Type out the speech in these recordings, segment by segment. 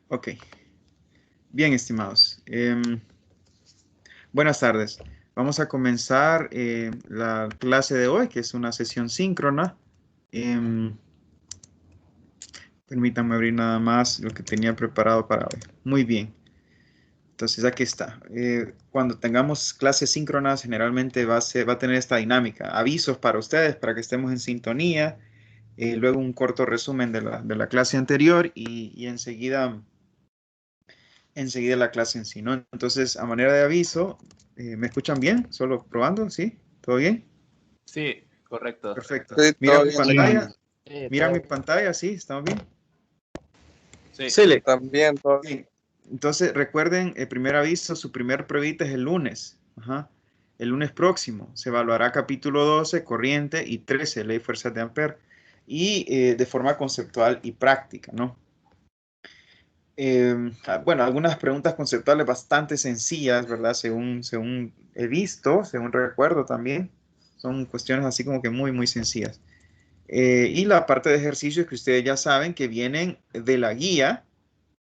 Ok, bien, estimados. Buenas tardes. Vamos a comenzar la clase de hoy, que es una sesión síncrona. Em, Permítanme abrir nada más lo que tenía preparado para hoy. Muy bien. Entonces, aquí está. Cuando tengamos clases síncronas, generalmente va a tener esta dinámica. Avisos para ustedes, para que estemos en sintonía. Luego un corto resumen de la clase anterior y enseguida la clase en sí, ¿no? Entonces, a manera de aviso, ¿me escuchan bien? Solo probando, ¿sí? ¿Todo bien? Sí, correcto. Perfecto. Sí, ¿Miran todo mi bien. pantalla? ¿Miran todo mi bien. pantalla? ¿Sí? ¿Estamos bien? Sí, Excelente. También, todo Bien. Entonces, recuerden, el primer aviso, su primer pruebita es el lunes. Ajá. El lunes próximo se evaluará capítulo 12, corriente, y 13, ley fuerzas de Ampere, y de forma conceptual y práctica, ¿no? Bueno, algunas preguntas conceptuales bastante sencillas, ¿verdad? Según he visto, según recuerdo también. Son cuestiones así como que muy, muy sencillas. Y la parte de ejercicios que ustedes ya saben que vienen de la guía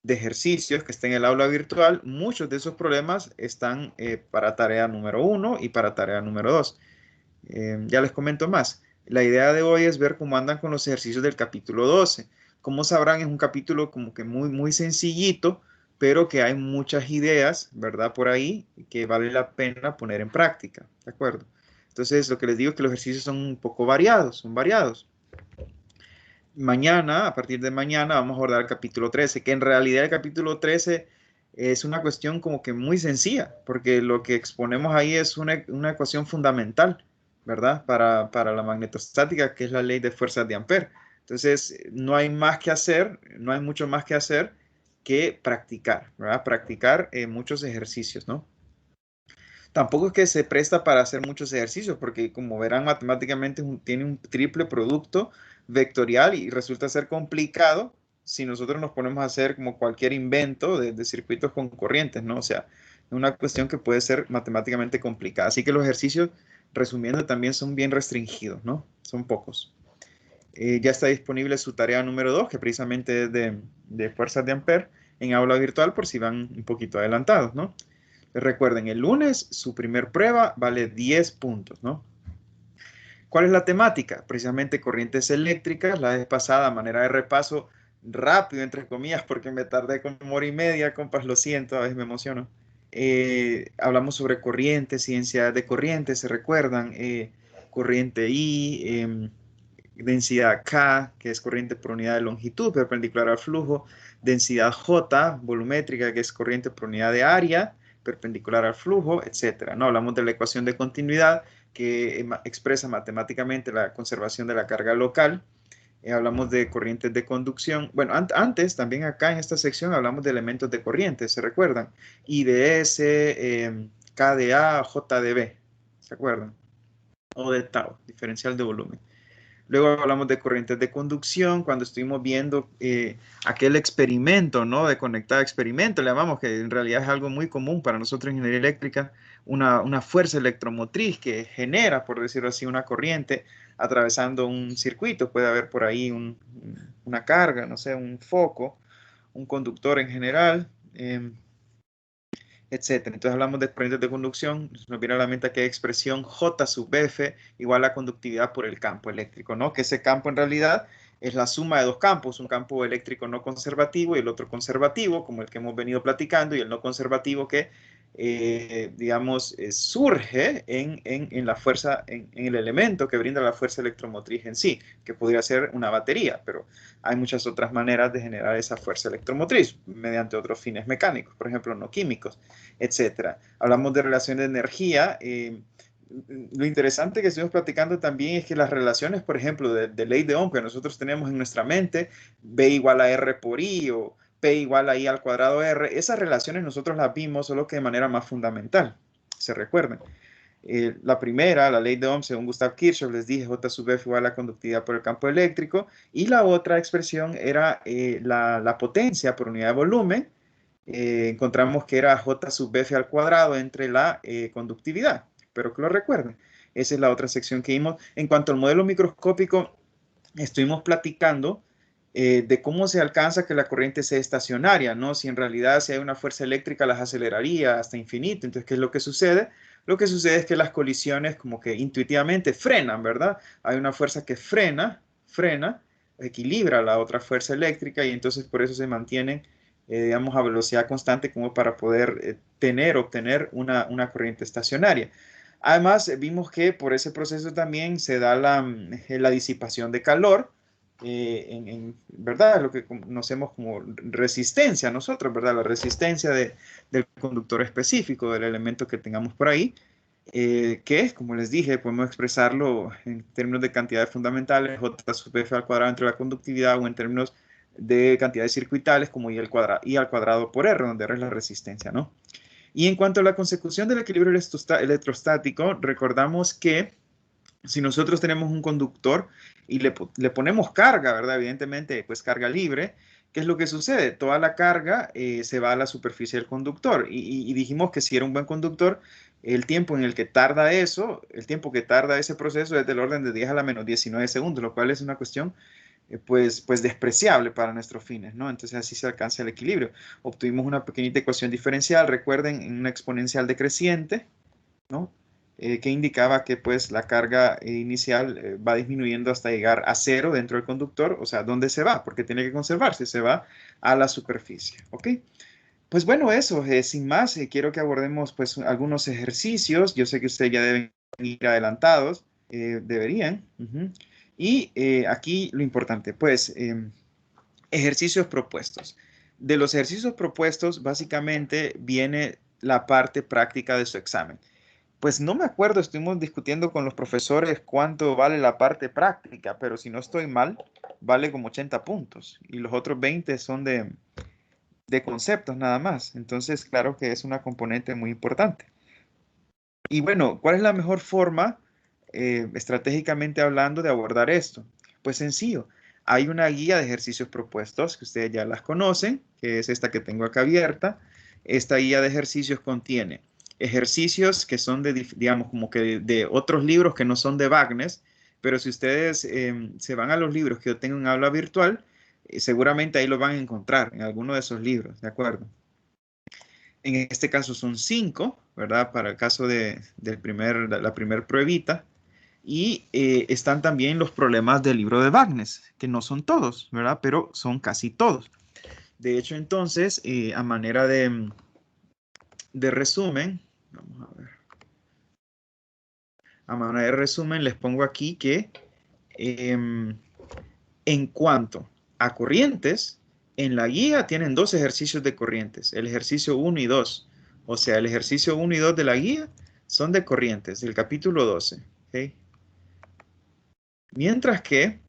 de ejercicios que está en el aula virtual. Muchos de esos problemas están para tarea número 1 y para tarea número 2. Ya les comento más. La idea de hoy es ver cómo andan con los ejercicios del capítulo 12. Como sabrán, es un capítulo como que muy, muy sencillito, pero que hay muchas ideas, ¿verdad? Por ahí que vale la pena poner en práctica, ¿de acuerdo? Entonces, lo que les digo es que los ejercicios son un poco variados, son variados. Mañana, a partir de mañana, vamos a abordar el capítulo 13, que en realidad el capítulo 13 es una cuestión como que muy sencilla, porque lo que exponemos ahí es una ecuación fundamental, ¿verdad? Para la magnetostática, que es la ley de fuerzas de Ampere. Entonces, no hay más que hacer, no hay mucho más que hacer que practicar, ¿verdad? Practicar muchos ejercicios, ¿no? Tampoco es que se presta para hacer muchos ejercicios, porque como verán, matemáticamente tiene un triple producto vectorial y resulta ser complicado si nosotros nos ponemos a hacer como cualquier invento de circuitos con corrientes, ¿no? O sea, una cuestión que puede ser matemáticamente complicada. Así que los ejercicios, resumiendo, también son bien restringidos, ¿no? Son pocos. Ya está disponible su tarea número 2, que precisamente es de fuerzas de Ampere, en aula virtual, por si van un poquito adelantados, ¿no? Recuerden, el lunes su primer prueba vale 10 puntos, ¿no? ¿Cuál es la temática? Precisamente corrientes eléctricas. La vez pasada, a manera de repaso, rápido, entre comillas, porque me tardé como 1 hora y media, compas, lo siento, a veces me emociono. Hablamos sobre corrientes y densidades de corrientes, ¿se recuerdan? Corriente I, densidad K, que es corriente por unidad de longitud perpendicular al flujo, densidad J, volumétrica, que es corriente por unidad de área perpendicular al flujo, etcétera. No hablamos de la ecuación de continuidad que expresa matemáticamente la conservación de la carga local. Hablamos de corrientes de conducción. Bueno, antes, también acá en esta sección hablamos de elementos de corriente, ¿se recuerdan? IDS, KDA, JDB, ¿se acuerdan? O de tau, diferencial de volumen. Luego hablamos de corrientes de conducción, cuando estuvimos viendo aquel experimento, ¿no? De conectar experimento, le llamamos, que en realidad es algo muy común para nosotros en ingeniería eléctrica, una fuerza electromotriz que genera, por decirlo así, una corriente atravesando un circuito. Puede haber por ahí una carga, no sé, un foco, un conductor en general. Etcétera. Entonces hablamos de corrientes de conducción, nos viene a la mente aquella expresión J sub F igual a conductividad por el campo eléctrico, ¿no? Que ese campo en realidad es la suma de dos campos, un campo eléctrico no conservativo y el otro conservativo, como el que hemos venido platicando, y el no conservativo que, digamos, surge en la fuerza, en el elemento que brinda la fuerza electromotriz en sí, que podría ser una batería, pero hay muchas otras maneras de generar esa fuerza electromotriz, mediante otros fines mecánicos, por ejemplo, no químicos, etcétera. Hablamos de relación de energía. Lo interesante que estuvimos platicando también es que las relaciones, por ejemplo, de ley de Ohm que nosotros tenemos en nuestra mente, B igual a R por I o P igual a I al cuadrado R, esas relaciones nosotros las vimos solo que de manera más fundamental, se recuerden. La primera, la ley de Ohm, según Gustav Kirchhoff, les dije, J sub F igual a la conductividad por el campo eléctrico, y la otra expresión era la potencia por unidad de volumen. Encontramos que era J sub F al cuadrado entre la conductividad, pero que lo recuerden. Esa es la otra sección que vimos. En cuanto al modelo microscópico, estuvimos platicando de cómo se alcanza que la corriente sea estacionaria, ¿no? Si en realidad si hay una fuerza eléctrica las aceleraría hasta infinito. Entonces, ¿qué es lo que sucede? Lo que sucede es que las colisiones como que intuitivamente frenan, ¿verdad? Hay una fuerza que frena, equilibra la otra fuerza eléctrica y entonces por eso se mantienen, digamos, a velocidad constante como para poder obtener una corriente estacionaria. Además, vimos que por ese proceso también se da la disipación de calor, ¿verdad? Lo que conocemos como resistencia nosotros, ¿verdad? La resistencia del conductor específico, del elemento que tengamos por ahí, que, como les dije, podemos expresarlo en términos de cantidades fundamentales, J sub F al cuadrado entre la conductividad, o en términos de cantidades circuitales, como I al cuadrado por R, donde R es la resistencia, ¿no? Y en cuanto a la consecución del equilibrio electrostático, recordamos que si nosotros tenemos un conductor y le ponemos carga, ¿verdad? Evidentemente, pues carga libre, ¿qué es lo que sucede? Toda la carga se va a la superficie del conductor y dijimos que si era un buen conductor, el tiempo en el que tarda eso, el tiempo que tarda ese proceso es del orden de 10 a la menos 19 segundos, lo cual es una cuestión pues despreciable para nuestros fines, ¿no? Entonces así se alcanza el equilibrio. Obtuvimos una pequeñita ecuación diferencial, recuerden, en una exponencial decreciente, ¿no? Que indicaba que pues la carga inicial va disminuyendo hasta llegar a cero dentro del conductor, o sea, ¿dónde se va? Porque tiene que conservarse, se va a la superficie, ¿ok? Pues bueno, eso, sin más, quiero que abordemos pues algunos ejercicios. Yo sé que ustedes ya deben ir adelantados, deberían. Y aquí lo importante, pues, ejercicios propuestos. De los ejercicios propuestos, básicamente viene la parte práctica de su examen. Pues no me acuerdo, estuvimos discutiendo con los profesores cuánto vale la parte práctica, pero si no estoy mal, vale como 80 puntos y los otros 20 son de conceptos nada más. Entonces, claro que es una componente muy importante. Y bueno, ¿cuál es la mejor forma, estratégicamente hablando, de abordar esto? Pues sencillo. Hay una guía de ejercicios propuestos que ustedes ya las conocen, que es esta que tengo acá abierta. Esta guía de ejercicios contiene ejercicios que son digamos, como que de otros libros que no son de Wagner, pero si ustedes se van a los libros que yo tengo en aula virtual, seguramente ahí lo van a encontrar en alguno de esos libros, ¿de acuerdo? En este caso son 5, ¿verdad? Para el caso la primer pruebita. Y están también los problemas del libro de Wagner, que no son todos, ¿verdad? Pero son casi todos. De hecho, entonces, a manera de resumen, vamos a ver. A manera de resumen, les pongo aquí que en cuanto a corrientes, en la guía tienen dos ejercicios de corrientes, el ejercicio 1 y 2. O sea, el ejercicio 1 y 2 de la guía son de corrientes, del capítulo 12. ¿Okay? Mientras que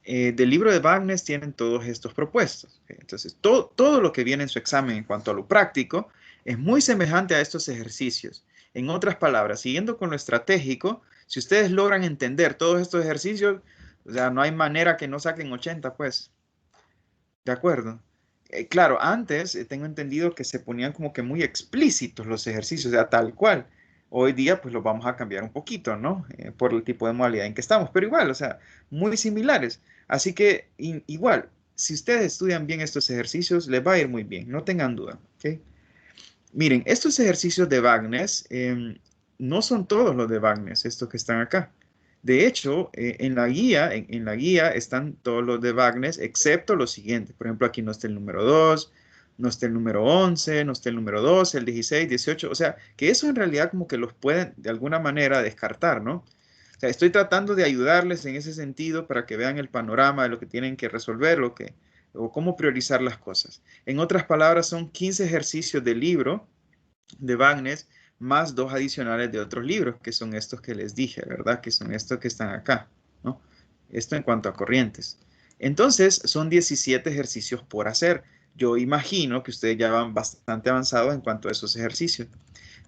del libro de Wagner tienen todos estos propuestos. ¿Okay? Entonces, todo lo que viene en su examen en cuanto a lo práctico es muy semejante a estos ejercicios. En otras palabras, siguiendo con lo estratégico, si ustedes logran entender todos estos ejercicios, o sea, no hay manera que no saquen 80, pues. De acuerdo. Claro, antes tengo entendido que se ponían como que muy explícitos los ejercicios, o sea, tal cual. Hoy día pues los vamos a cambiar un poquito, ¿no? Por el tipo de modalidad en que estamos, pero igual, o sea, muy similares. Así que igual, si ustedes estudian bien estos ejercicios, les va a ir muy bien, no tengan duda, ¿ok? Miren, estos ejercicios de Wagner no son todos los de Wagner, estos que están acá. De hecho, en la guía están todos los de Wagner, excepto los siguientes. Por ejemplo, aquí no está el número 2, no está el número 11, no está el número 12, el 16, 18. O sea, que eso en realidad como que los pueden de alguna manera descartar, ¿no? O sea, estoy tratando de ayudarles en ese sentido para que vean el panorama de lo que tienen que resolver, o cómo priorizar las cosas. En otras palabras, son 15 ejercicios del libro de Wagner más dos adicionales de otros libros, que son estos que les dije, ¿verdad? Que son estos que están acá, ¿no? Esto en cuanto a corrientes. Entonces, son 17 ejercicios por hacer. Yo imagino que ustedes ya van bastante avanzados en cuanto a esos ejercicios.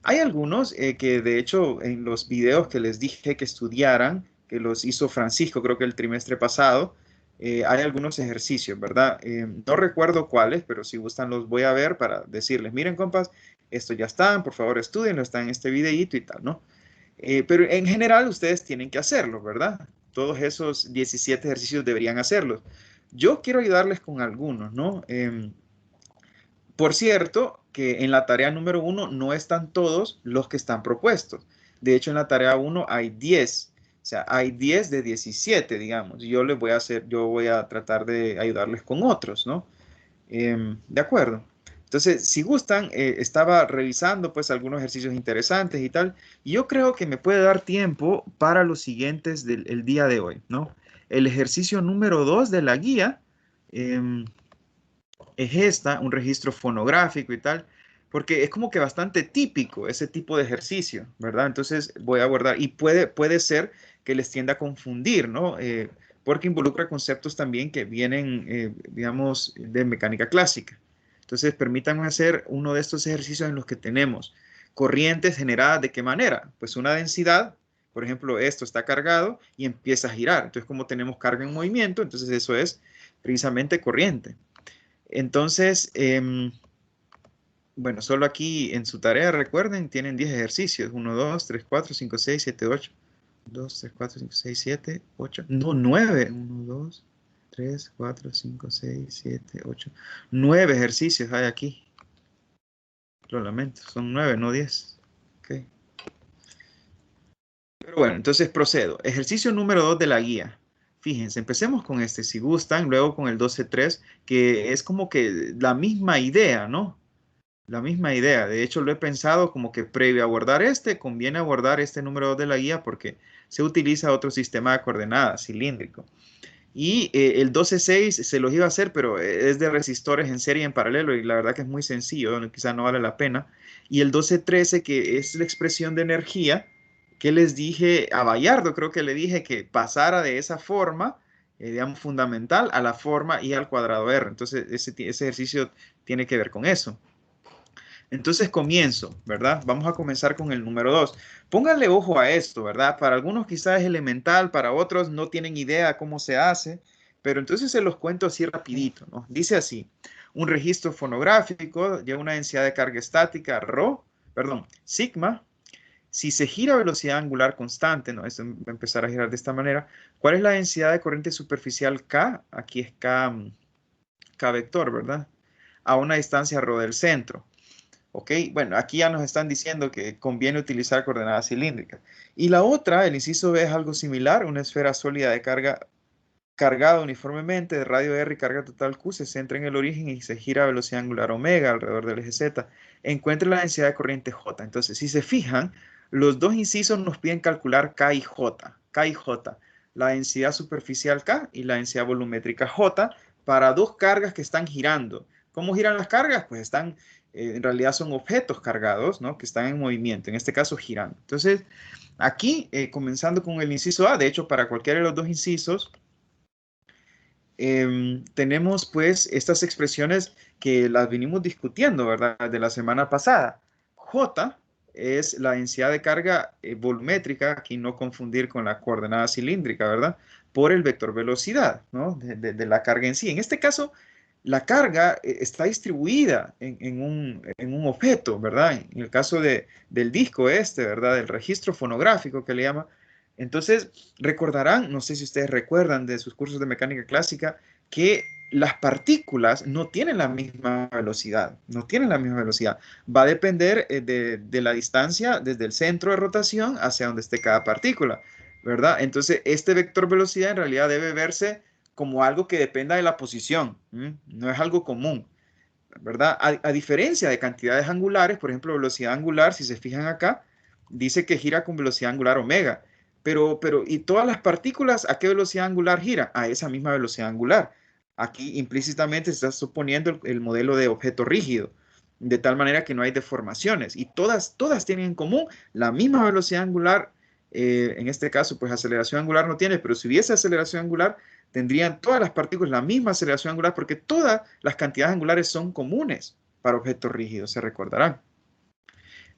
Hay algunos que, de hecho, en los videos que les dije que estudiaran, que los hizo Francisco, creo que el trimestre pasado, hay algunos ejercicios, ¿verdad? No recuerdo cuáles, pero si gustan los voy a ver para decirles, miren, compas, estos ya están, por favor estudienlo, está en este videíto y tal, ¿no? Pero en general ustedes tienen que hacerlo, ¿verdad? todos esos 17 ejercicios deberían hacerlos. Yo quiero ayudarles con algunos, ¿no? Por cierto, que en la tarea número 1 no están todos los que están propuestos. De hecho, en la tarea 1 hay 10. O sea, hay 10 de 17, digamos. Yo voy a tratar de ayudarles con otros, ¿no? De acuerdo. Entonces, si gustan, estaba revisando pues algunos ejercicios interesantes y tal. Y yo creo que me puede dar tiempo para los siguientes del día de hoy, ¿no? El ejercicio número 2 de la guía. Es un registro fonográfico y tal, porque es como que bastante típico ese tipo de ejercicio, ¿verdad? Entonces voy a abordar, y puede ser que les tienda a confundir, ¿no? Porque involucra conceptos también que vienen, digamos, de mecánica clásica. Entonces, permítanme hacer uno de estos ejercicios en los que tenemos corrientes generadas. ¿De qué manera? Pues una densidad, por ejemplo, esto está cargado y empieza a girar. Entonces, como tenemos carga en movimiento, entonces eso es precisamente corriente. Entonces, bueno, solo aquí en su tarea, recuerden, tienen 10 ejercicios. 1, 2, 3, 4, 5, 6, 7, 8. 2, 3, 4, 5, 6, 7, 8. No, 9. 1, 2, 3, 4, 5, 6, 7, 8. 9 ejercicios hay aquí. Lo lamento, son 9, no 10. Ok. Pero bueno, entonces procedo. Ejercicio número 2 de la guía. Fíjense, empecemos con este, si gustan, luego con el 12.3, que es como que la misma idea, ¿no? La misma idea. De hecho, lo he pensado como que previo a abordar este, conviene abordar este número 2 de la guía porque se utiliza otro sistema de coordenadas cilíndrico. Y el 12.6 se los iba a hacer, pero es de resistores en serie en paralelo y la verdad que es muy sencillo, quizá no vale la pena. Y el 12.13, que es la expresión de energía, que les dije a Bayardo, creo que le dije que pasara de esa forma, digamos, fundamental a la forma I al cuadrado R. Entonces, ese ejercicio tiene que ver con eso. Entonces comienzo, ¿verdad? Vamos a comenzar con el número 2. Pónganle ojo a esto, ¿verdad? Para algunos quizás es elemental, para otros no tienen idea cómo se hace, pero entonces se los cuento así rapidito, ¿no? Dice así, un registro fonográfico lleva una densidad de carga estática, sigma. Si se gira a velocidad angular constante, ¿no? Esto va a empezar a girar de esta manera. ¿Cuál es la densidad de corriente superficial K? Aquí es K vector, ¿verdad? A una distancia ρ del centro. Ok, bueno, aquí ya nos están diciendo que conviene utilizar coordenadas cilíndricas. Y la otra, el inciso B, es algo similar, una esfera sólida de carga cargada uniformemente de radio R y carga total Q se centra en el origen y se gira a velocidad angular omega alrededor del eje Z. Encuentre la densidad de corriente J. Entonces, si se fijan, los dos incisos nos piden calcular K y J. K y J. La densidad superficial K y la densidad volumétrica J para dos cargas que están girando. ¿Cómo giran las cargas? Pues en realidad son objetos cargados, ¿no? Que están en movimiento, en este caso girando. Entonces, aquí, comenzando con el inciso A, de hecho, para cualquiera de los dos incisos, tenemos pues estas expresiones que las vinimos discutiendo, ¿verdad? De la semana pasada. J es la densidad de carga volumétrica, aquí no confundir con la coordenada cilíndrica, ¿verdad? Por el vector velocidad, ¿no? De la carga en sí. En este caso, la carga está distribuida en un objeto, ¿verdad? En el caso del disco este, ¿verdad? Del registro fonográfico que le llama. Entonces, recordarán, no sé si ustedes recuerdan de sus cursos de mecánica clásica, que las partículas no tienen la misma velocidad, no tienen la misma velocidad. Va a depender de la distancia desde el centro de rotación hacia donde esté cada partícula, ¿verdad? Entonces, este vector velocidad en realidad debe verse como algo que dependa de la posición, no es algo común, ¿verdad? A diferencia de cantidades angulares, por ejemplo, velocidad angular, si se fijan acá, dice que gira con velocidad angular omega. ¿Y todas las partículas a qué velocidad angular giran? A esa misma velocidad angular. Aquí implícitamente se está suponiendo el modelo de objeto rígido, de tal manera que no hay deformaciones. Y todas tienen en común la misma velocidad angular. En este caso, pues aceleración angular no tiene, pero si hubiese aceleración angular, tendrían todas las partículas la misma aceleración angular porque todas las cantidades angulares son comunes para objetos rígidos, se recordarán.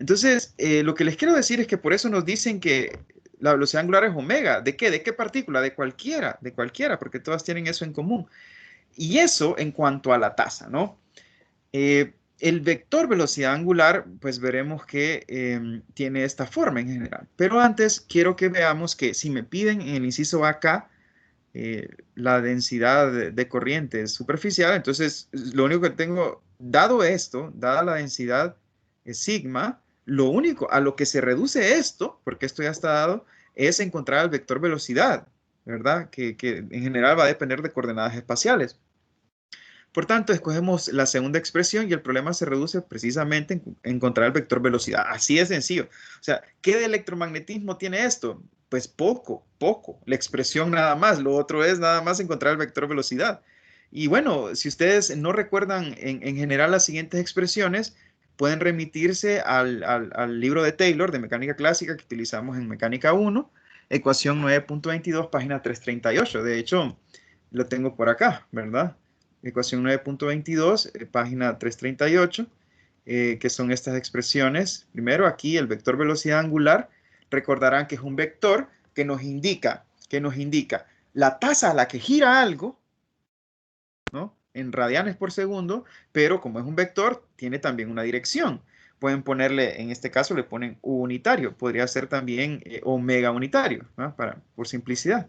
Entonces, lo que les quiero decir es que por eso nos dicen que la velocidad angular es omega. ¿De qué? ¿De qué partícula? De cualquiera, porque todas tienen eso en común. Y eso en cuanto a la tasa, ¿no? el vector velocidad angular, pues veremos que tiene esta forma en general. Pero antes quiero que veamos que si me piden en el inciso acá la densidad de corriente superficial, entonces lo único que tengo, dado esto, dada la densidad sigma, lo único a lo que se reduce esto, porque esto ya está dado, es encontrar el vector velocidad, ¿verdad? Que en general va a depender de coordenadas espaciales. Por tanto, escogemos la segunda expresión y el problema se reduce precisamente en encontrar el vector velocidad. Así de sencillo. O sea, ¿qué de electromagnetismo tiene esto? Pues poco, poco. La expresión nada más. Lo otro es nada más encontrar el vector velocidad. Y bueno, si ustedes no recuerdan en general las siguientes expresiones, pueden remitirse al libro de Taylor de mecánica clásica que utilizamos en mecánica 1, ecuación 9.22, página 338. De hecho, lo tengo por acá, ¿verdad? Ecuación 9.22, página 338, que son estas expresiones. Primero, aquí el vector velocidad angular, recordarán que es un vector que nos indica la tasa a la que gira algo, ¿no? En radianes por segundo, pero como es un vector, tiene también una dirección. Pueden ponerle, en este caso le ponen U unitario, podría ser también omega unitario, ¿no? Por simplicidad.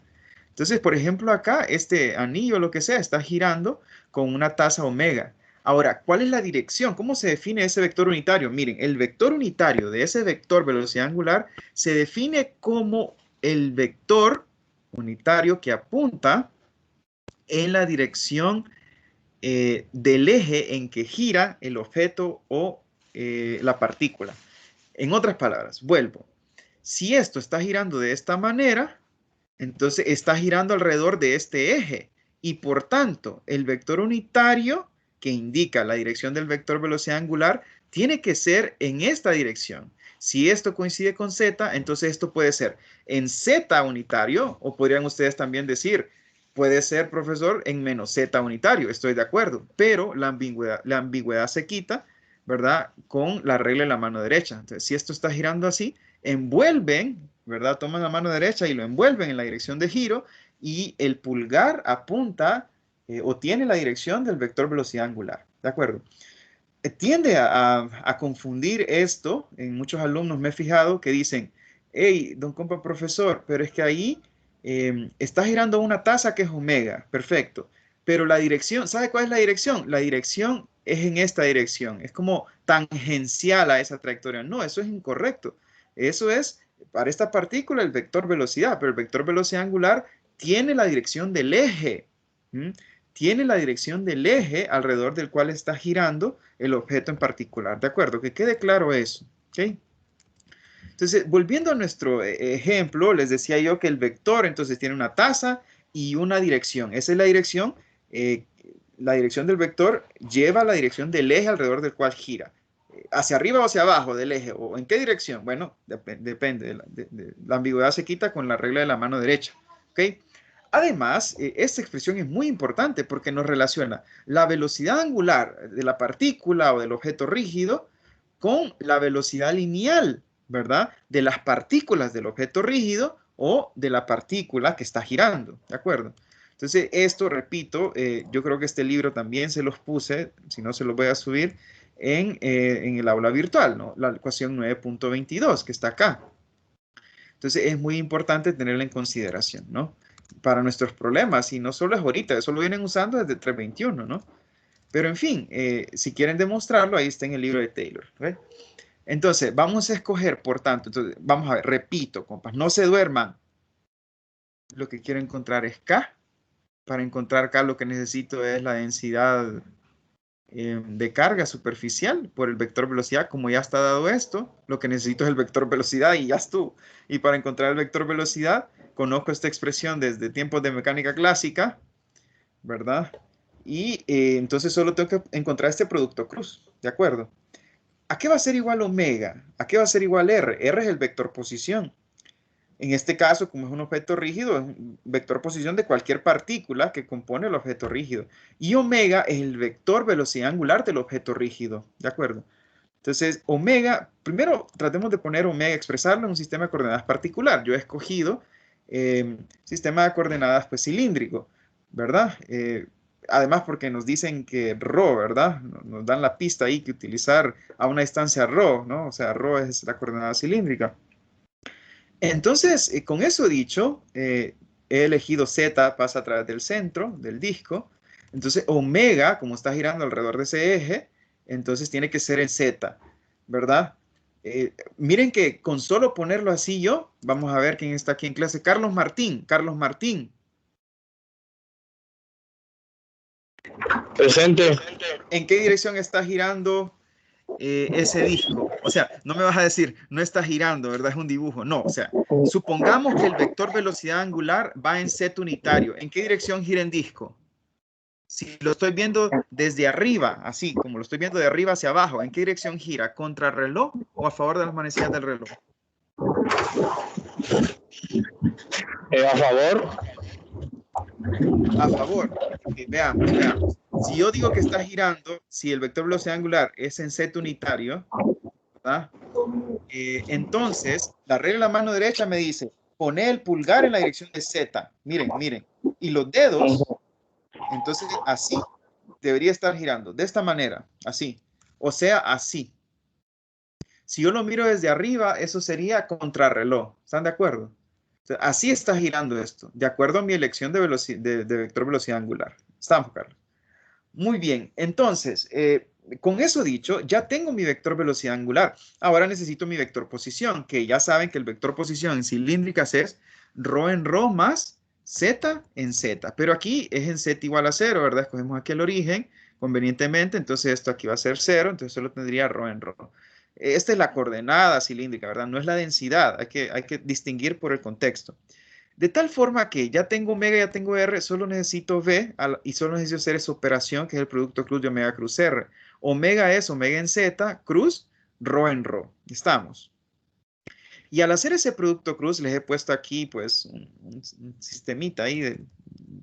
Entonces, por ejemplo, acá este anillo, lo que sea, está girando con una tasa omega. Ahora, ¿cuál es la dirección? ¿Cómo se define ese vector unitario? Miren, el vector unitario de ese vector velocidad angular se define como el vector unitario que apunta en la dirección del eje en que gira el objeto o la partícula. En otras palabras, vuelvo. Si esto está girando de esta manera, entonces está girando alrededor de este eje y por tanto el vector unitario que indica la dirección del vector velocidad angular tiene que ser en esta dirección. Si esto coincide con z, entonces esto puede ser en z unitario o podrían ustedes también decir, puede ser, profesor, en menos z unitario. Estoy de acuerdo, pero la ambigüedad se quita, ¿verdad? Con la regla de la mano derecha. Entonces, si esto está girando así, envuelven, ¿verdad? Toman la mano derecha y lo envuelven en la dirección de giro y el pulgar apunta o tiene la dirección del vector velocidad angular, ¿de acuerdo? Tiende a confundir esto, en muchos alumnos me he fijado que dicen, hey, don compa profesor, pero es que ahí está girando una tasa que es omega, perfecto, pero la dirección, ¿sabe cuál es la dirección? La dirección es en esta dirección, es como tangencial a esa trayectoria. No, eso es incorrecto. Eso es, para esta partícula, el vector velocidad, pero el vector velocidad angular tiene la dirección del eje. ¿Mm? Tiene la dirección del eje alrededor del cual está girando el objeto en particular. ¿De acuerdo? Que quede claro eso. ¿Ok? Entonces, volviendo a nuestro ejemplo, les decía yo que el vector entonces tiene una tasa y una dirección. Esa es eh, la dirección del vector lleva la dirección del eje alrededor del cual gira. ¿Hacia arriba o hacia abajo del eje? ¿O en qué dirección? Bueno, depende. La ambigüedad se quita con la regla de la mano derecha. ¿Ok? Además, esta expresión es muy importante porque nos relaciona la velocidad angular de la partícula o del objeto rígido con la velocidad lineal, ¿verdad? De las partículas del objeto rígido o de la partícula que está girando, ¿de acuerdo? Entonces, esto, repito, yo creo que este libro también se los puse, si no se los voy a subir, en el aula virtual, ¿no? La ecuación 9.22 que está acá. Entonces, es muy importante tenerla en consideración, ¿no? Para nuestros problemas, y no solo es ahorita, eso lo vienen usando desde 321, ¿no? Pero en fin, si quieren demostrarlo, ahí está en el libro de Taylor. ¿Ve? Entonces, vamos a escoger, por tanto, entonces, vamos a ver, repito, compas, no se duerman. Lo que quiero encontrar es K. Para encontrar K lo que necesito es la densidad de carga superficial por el vector velocidad. Como ya está dado esto, lo que necesito es el vector velocidad y ya estuvo. Y para encontrar el vector velocidad, conozco esta expresión desde tiempos de mecánica clásica, ¿verdad? Y entonces solo tengo que encontrar este producto cruz, ¿de acuerdo? ¿A qué va a ser igual omega? ¿A qué va a ser igual R? R es el vector posición. En este caso, como es un objeto rígido, es un vector posición de cualquier partícula que compone el objeto rígido. Y omega es el vector velocidad angular del objeto rígido, ¿de acuerdo? Entonces, omega, primero tratemos de poner omega, expresarlo en un sistema de coordenadas particular. Yo he escogido sistema de coordenadas pues cilíndrico, ¿verdad? además porque nos dicen que ρ, ¿verdad? Nos dan la pista ahí que utilizar a una distancia ρ, ¿no? O sea, ρ es la coordenada cilíndrica. Entonces, con eso dicho, he elegido Z, pasa a través del centro del disco. Entonces, omega, como está girando alrededor de ese eje, entonces tiene que ser en Z, ¿verdad? Miren que con solo ponerlo así yo, vamos a ver quién está aquí en clase. Carlos Martín, Carlos Martín. Presente. ¿En qué dirección está girando ese disco? O sea, no me vas a decir, no está girando, ¿verdad? Es un dibujo. No, o sea, supongamos que el vector velocidad angular va en Z unitario. ¿En qué dirección gira el disco? Si lo estoy viendo desde arriba, así como lo estoy viendo de arriba hacia abajo, ¿en qué dirección gira? ¿Contra el reloj o a favor de las manecillas del reloj? A favor. A favor. Veamos, veamos. Si yo digo que está girando, si el vector velocidad angular es en Z unitario, ¿verdad? Entonces, la regla de la mano derecha me dice, pone el pulgar en la dirección de Z. Miren, miren. Y los dedos, entonces así debería estar girando. De esta manera, así. O sea, así. Si yo lo miro desde arriba, eso sería contrarreloj. ¿Están de acuerdo? O sea, así está girando esto, de acuerdo a mi elección de, de vector velocidad angular. Estamos, Carlos. Muy bien, entonces, con eso dicho, ya tengo mi vector velocidad angular. Ahora necesito mi vector posición, que ya saben que el vector posición en cilíndricas es ρ en ρ más z en z. Pero aquí es en z igual a 0, ¿verdad? Escogemos aquí el origen convenientemente, entonces esto aquí va a ser 0, entonces solo tendría ρ en ρ. Esta es la coordenada cilíndrica, ¿verdad? No es la densidad, hay que distinguir por el contexto. De tal forma que ya tengo omega, ya tengo R, solo necesito V y solo necesito hacer esa operación que es el producto cruz de omega cruz R. Omega es omega en Z, cruz, ρ en ρ. Estamos. Y al hacer ese producto cruz les he puesto aquí pues un sistemita ahí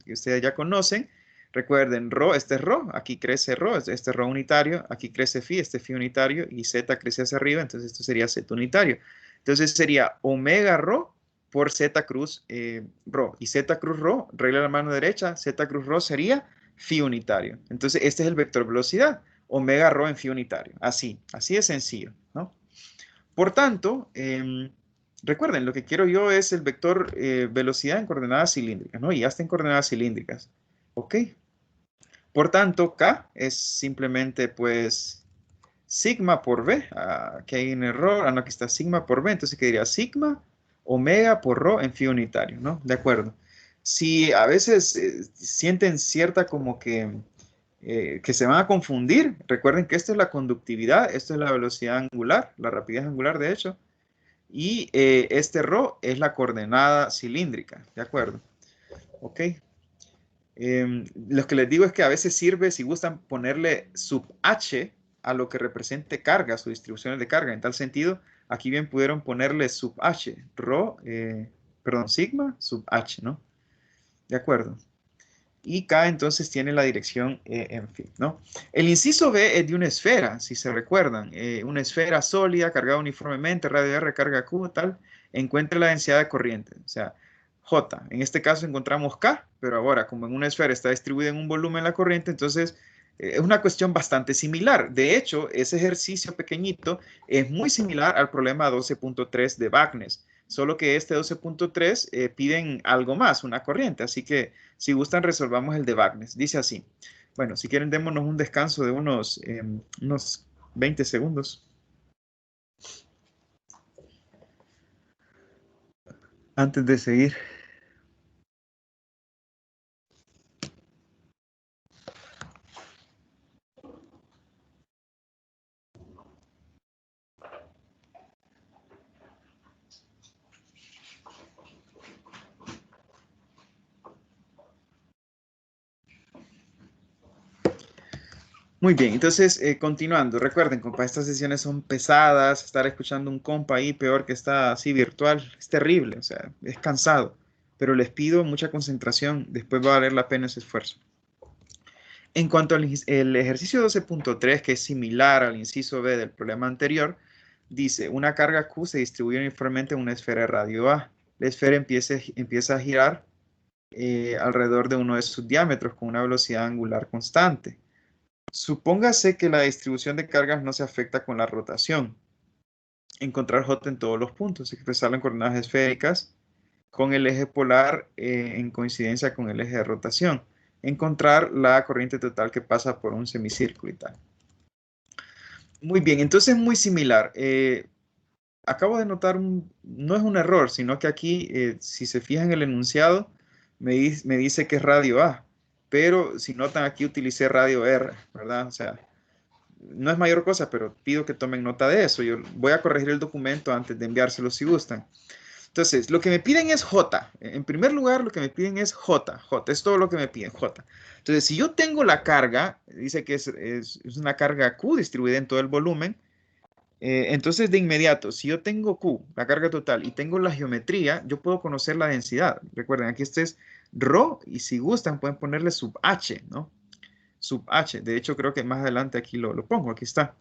que ustedes ya conocen. Recuerden, ρ, este es ρ, aquí crece ρ, este es ρ unitario, aquí crece phi, este phi unitario y Z crece hacia arriba, entonces esto sería Z unitario. Entonces sería omega ρ por Z cruz ρ. Y Z cruz ρ, regla de la mano derecha, Z cruz ρ sería phi unitario. Entonces este es el vector velocidad, omega ρ en phi unitario. Así de sencillo, ¿no? Por tanto, recuerden, lo que quiero yo es el vector velocidad en coordenadas cilíndricas, ¿no? Y ya está en coordenadas cilíndricas. ¿Ok? Por tanto, K es simplemente, pues, sigma por V. Aquí hay un error. No, aquí está sigma por V. Entonces, ¿qué diría? Sigma omega por ρ en phi unitario, ¿no? De acuerdo. Si a veces sienten cierta como que se van a confundir, recuerden que esto es la conductividad, esto es la velocidad angular, la rapidez angular, de hecho, y este ρ es la coordenada cilíndrica, ¿de acuerdo? Ok. Lo que les digo es que a veces sirve, si gustan, ponerle sub h a lo que represente cargas o distribuciones de carga. En tal sentido, aquí bien pudieron ponerle sub h, perdón, sigma sub h, ¿no? De acuerdo. Y K entonces tiene la dirección en fin, ¿no? El inciso B es de una esfera, si se recuerdan. Una esfera sólida, cargada uniformemente, radio R, carga Q, tal. Encuentre la densidad de corriente. O sea, J. En este caso encontramos K, pero ahora, como en una esfera está distribuida en un volumen la corriente, entonces es una cuestión bastante similar. De hecho, ese ejercicio pequeñito es muy similar al problema 12.3 de Bagnes, solo que este 12.3 piden algo más, una corriente. Así que, si gustan, resolvamos el de Bagnes. Dice así. Bueno, si quieren, démonos un descanso de unos 20 segundos. Antes de seguir. Muy bien, entonces continuando, recuerden, compa, estas sesiones son pesadas, estar escuchando un compa ahí peor que está así virtual, es terrible, o sea, es cansado, pero les pido mucha concentración, después va a valer la pena ese esfuerzo. En cuanto al el ejercicio 12.3, que es similar al inciso B del problema anterior, dice, una carga Q se distribuye uniformemente en una esfera de radio A. La esfera empieza a girar alrededor de uno de sus diámetros con una velocidad angular constante. Supóngase que la distribución de cargas no se afecta con la rotación. Encontrar J en todos los puntos, expresarlo en coordenadas esféricas con el eje polar en coincidencia con el eje de rotación. Encontrar la corriente total que pasa por un semicírculo y tal. Muy bien, entonces muy similar. Acabo de notar, no es un error, sino que aquí, si se fijan en el enunciado, me dice que es radio A, pero si notan aquí utilicé radio R, ¿verdad? O sea, no es mayor cosa, pero pido que tomen nota de eso. Yo voy a corregir el documento antes de enviárselo si gustan. Entonces, lo que me piden es J. En primer lugar, lo que me piden es J. J, es todo lo que me piden, J. Entonces, si yo tengo la carga, dice que es una carga Q distribuida en todo el volumen, entonces de inmediato, si yo tengo Q, la carga total, y tengo la geometría, yo puedo conocer la densidad. Recuerden, aquí este es ρ, y si gustan pueden ponerle sub H, ¿no? Sub H. De hecho, creo que más adelante aquí lo pongo, aquí está.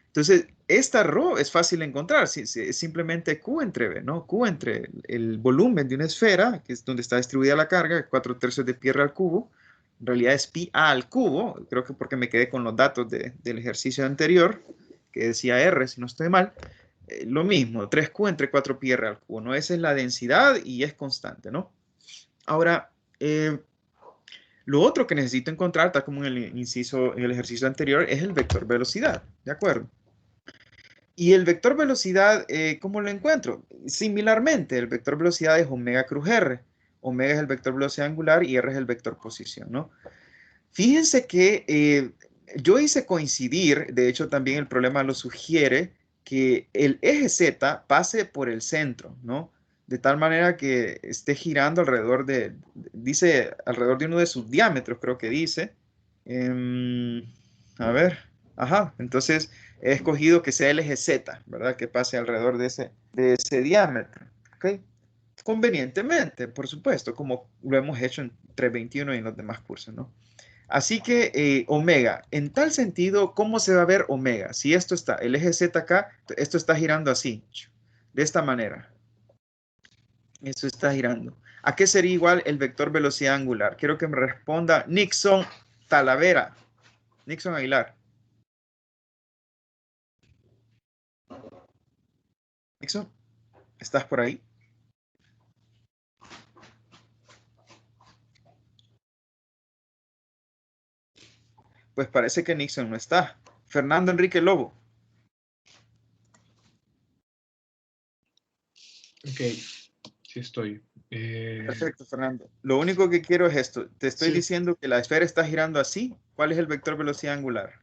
Entonces, esta ρ es fácil de encontrar, es simplemente Q entre V, ¿no? Q entre el volumen de una esfera, que es donde está distribuida la carga, 4/3 de pi r al cubo, en realidad es pi a al cubo, creo que porque me quedé con los datos del ejercicio anterior, que decía R, si no estoy mal, lo mismo, 3Q entre 4 pi r al cubo, ¿no? Esa es la densidad y es constante, ¿no? Ahora, lo otro que necesito encontrar, tal como en el ejercicio anterior, es el vector velocidad, ¿de acuerdo? Y el vector velocidad, ¿cómo lo encuentro? Similarmente, el vector velocidad es omega cruz R. Omega es el vector velocidad angular y R es el vector posición, ¿no? Fíjense que yo hice coincidir, de hecho también el problema lo sugiere, que el eje Z pase por el centro, ¿no? De tal manera que esté girando alrededor dice, alrededor de uno de sus diámetros, creo que dice. A ver, ajá, entonces he escogido que sea el eje Z, ¿verdad? Que pase alrededor de ese diámetro, ¿ok? Convenientemente, por supuesto, como lo hemos hecho en 321 y en los demás cursos, ¿no? Así que omega, en tal sentido, ¿cómo se va a ver omega? Si esto está, el eje Z acá, esto está girando así, de esta manera. Esto está girando. ¿A qué sería igual el vector velocidad angular? Quiero que me responda Nixon Talavera. Nixon Aguilar. Nixon, ¿estás por ahí? Pues parece que Nixon no está. Fernando Enrique Lobo. Ok, sí estoy. Perfecto, Fernando. Lo único que quiero es esto. Te estoy Sí. diciendo que la esfera está girando así. ¿Cuál es el vector velocidad angular?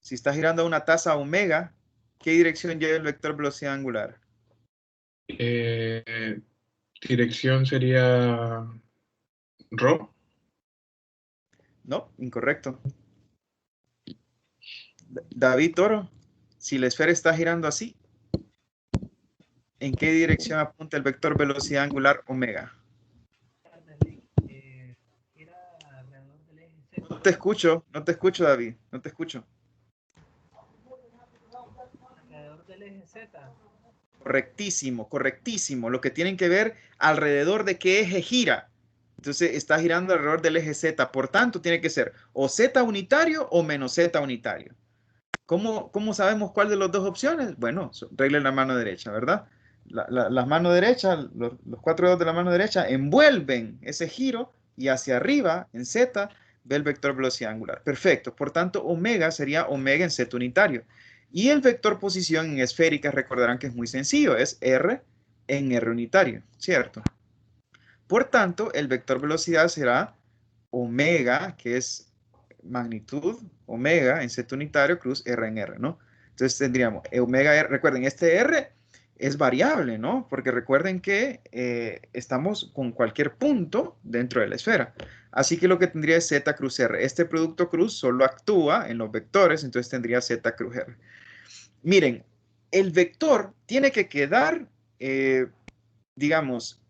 Si está girando a una tasa omega, ¿qué dirección lleva el vector velocidad angular? Dirección sería ρ. No, incorrecto. David Toro, si la esfera está girando así, ¿en qué dirección apunta el vector velocidad angular omega? No te escucho, David, no te escucho. Alrededor del eje Z. Correctísimo, correctísimo. Lo que tienen que ver alrededor de qué eje gira. Entonces está girando alrededor del eje Z. Por tanto, tiene que ser o Z unitario o menos Z unitario. ¿Cómo sabemos cuál de las dos opciones? Bueno, regla la mano derecha, ¿verdad? Las manos derechas, los 4 dedos de la mano derecha envuelven ese giro y hacia arriba, en Z, ve el vector velocidad angular. Perfecto. Por tanto, omega sería omega en Z unitario. Y el vector posición en esféricas, recordarán que es muy sencillo, es R en R unitario, ¿cierto? Por tanto, el vector velocidad será omega, que es magnitud, omega en Z unitario, cruz R en R, ¿no? Entonces tendríamos omega R, recuerden, este R es variable, ¿no? Porque recuerden que estamos con cualquier punto dentro de la esfera. Así que lo que tendría es Z cruz R. Este producto cruz solo actúa en los vectores, entonces tendría Z cruz R. Miren, el vector tiene que quedar, digamos,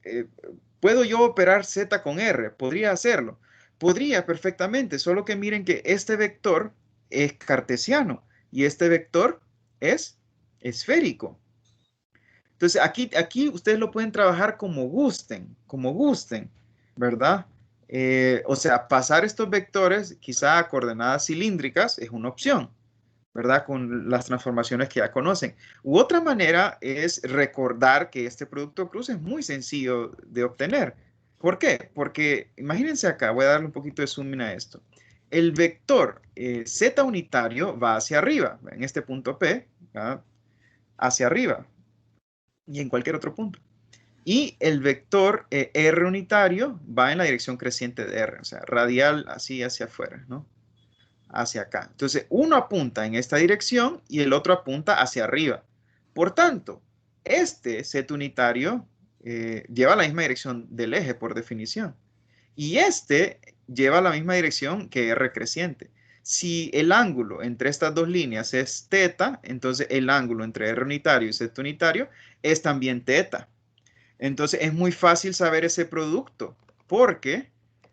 ¿puedo yo operar Z con R? Podría hacerlo. Podría perfectamente, solo que miren que este vector es cartesiano y este vector es esférico. Entonces, aquí ustedes lo pueden trabajar como gusten, ¿verdad? O sea, pasar estos vectores quizá a coordenadas cilíndricas es una opción, ¿verdad? Con las transformaciones que ya conocen. U otra manera es recordar que este producto cruz es muy sencillo de obtener. ¿Por qué? Porque imagínense acá, voy a darle un poquito de zoom in a esto. El vector z unitario va hacia arriba, en este punto P, ¿verdad? Hacia arriba y en cualquier otro punto. Y el vector R unitario va en la dirección creciente de R, o sea, radial así hacia afuera, ¿no? Hacia acá. Entonces, uno apunta en esta dirección y el otro apunta hacia arriba. Por tanto, este Z unitario lleva la misma dirección del eje por definición. Y este lleva la misma dirección que R creciente. Si el ángulo entre estas dos líneas es teta, entonces el ángulo entre R unitario y Z unitario es también teta. Entonces es muy fácil saber ese producto, porque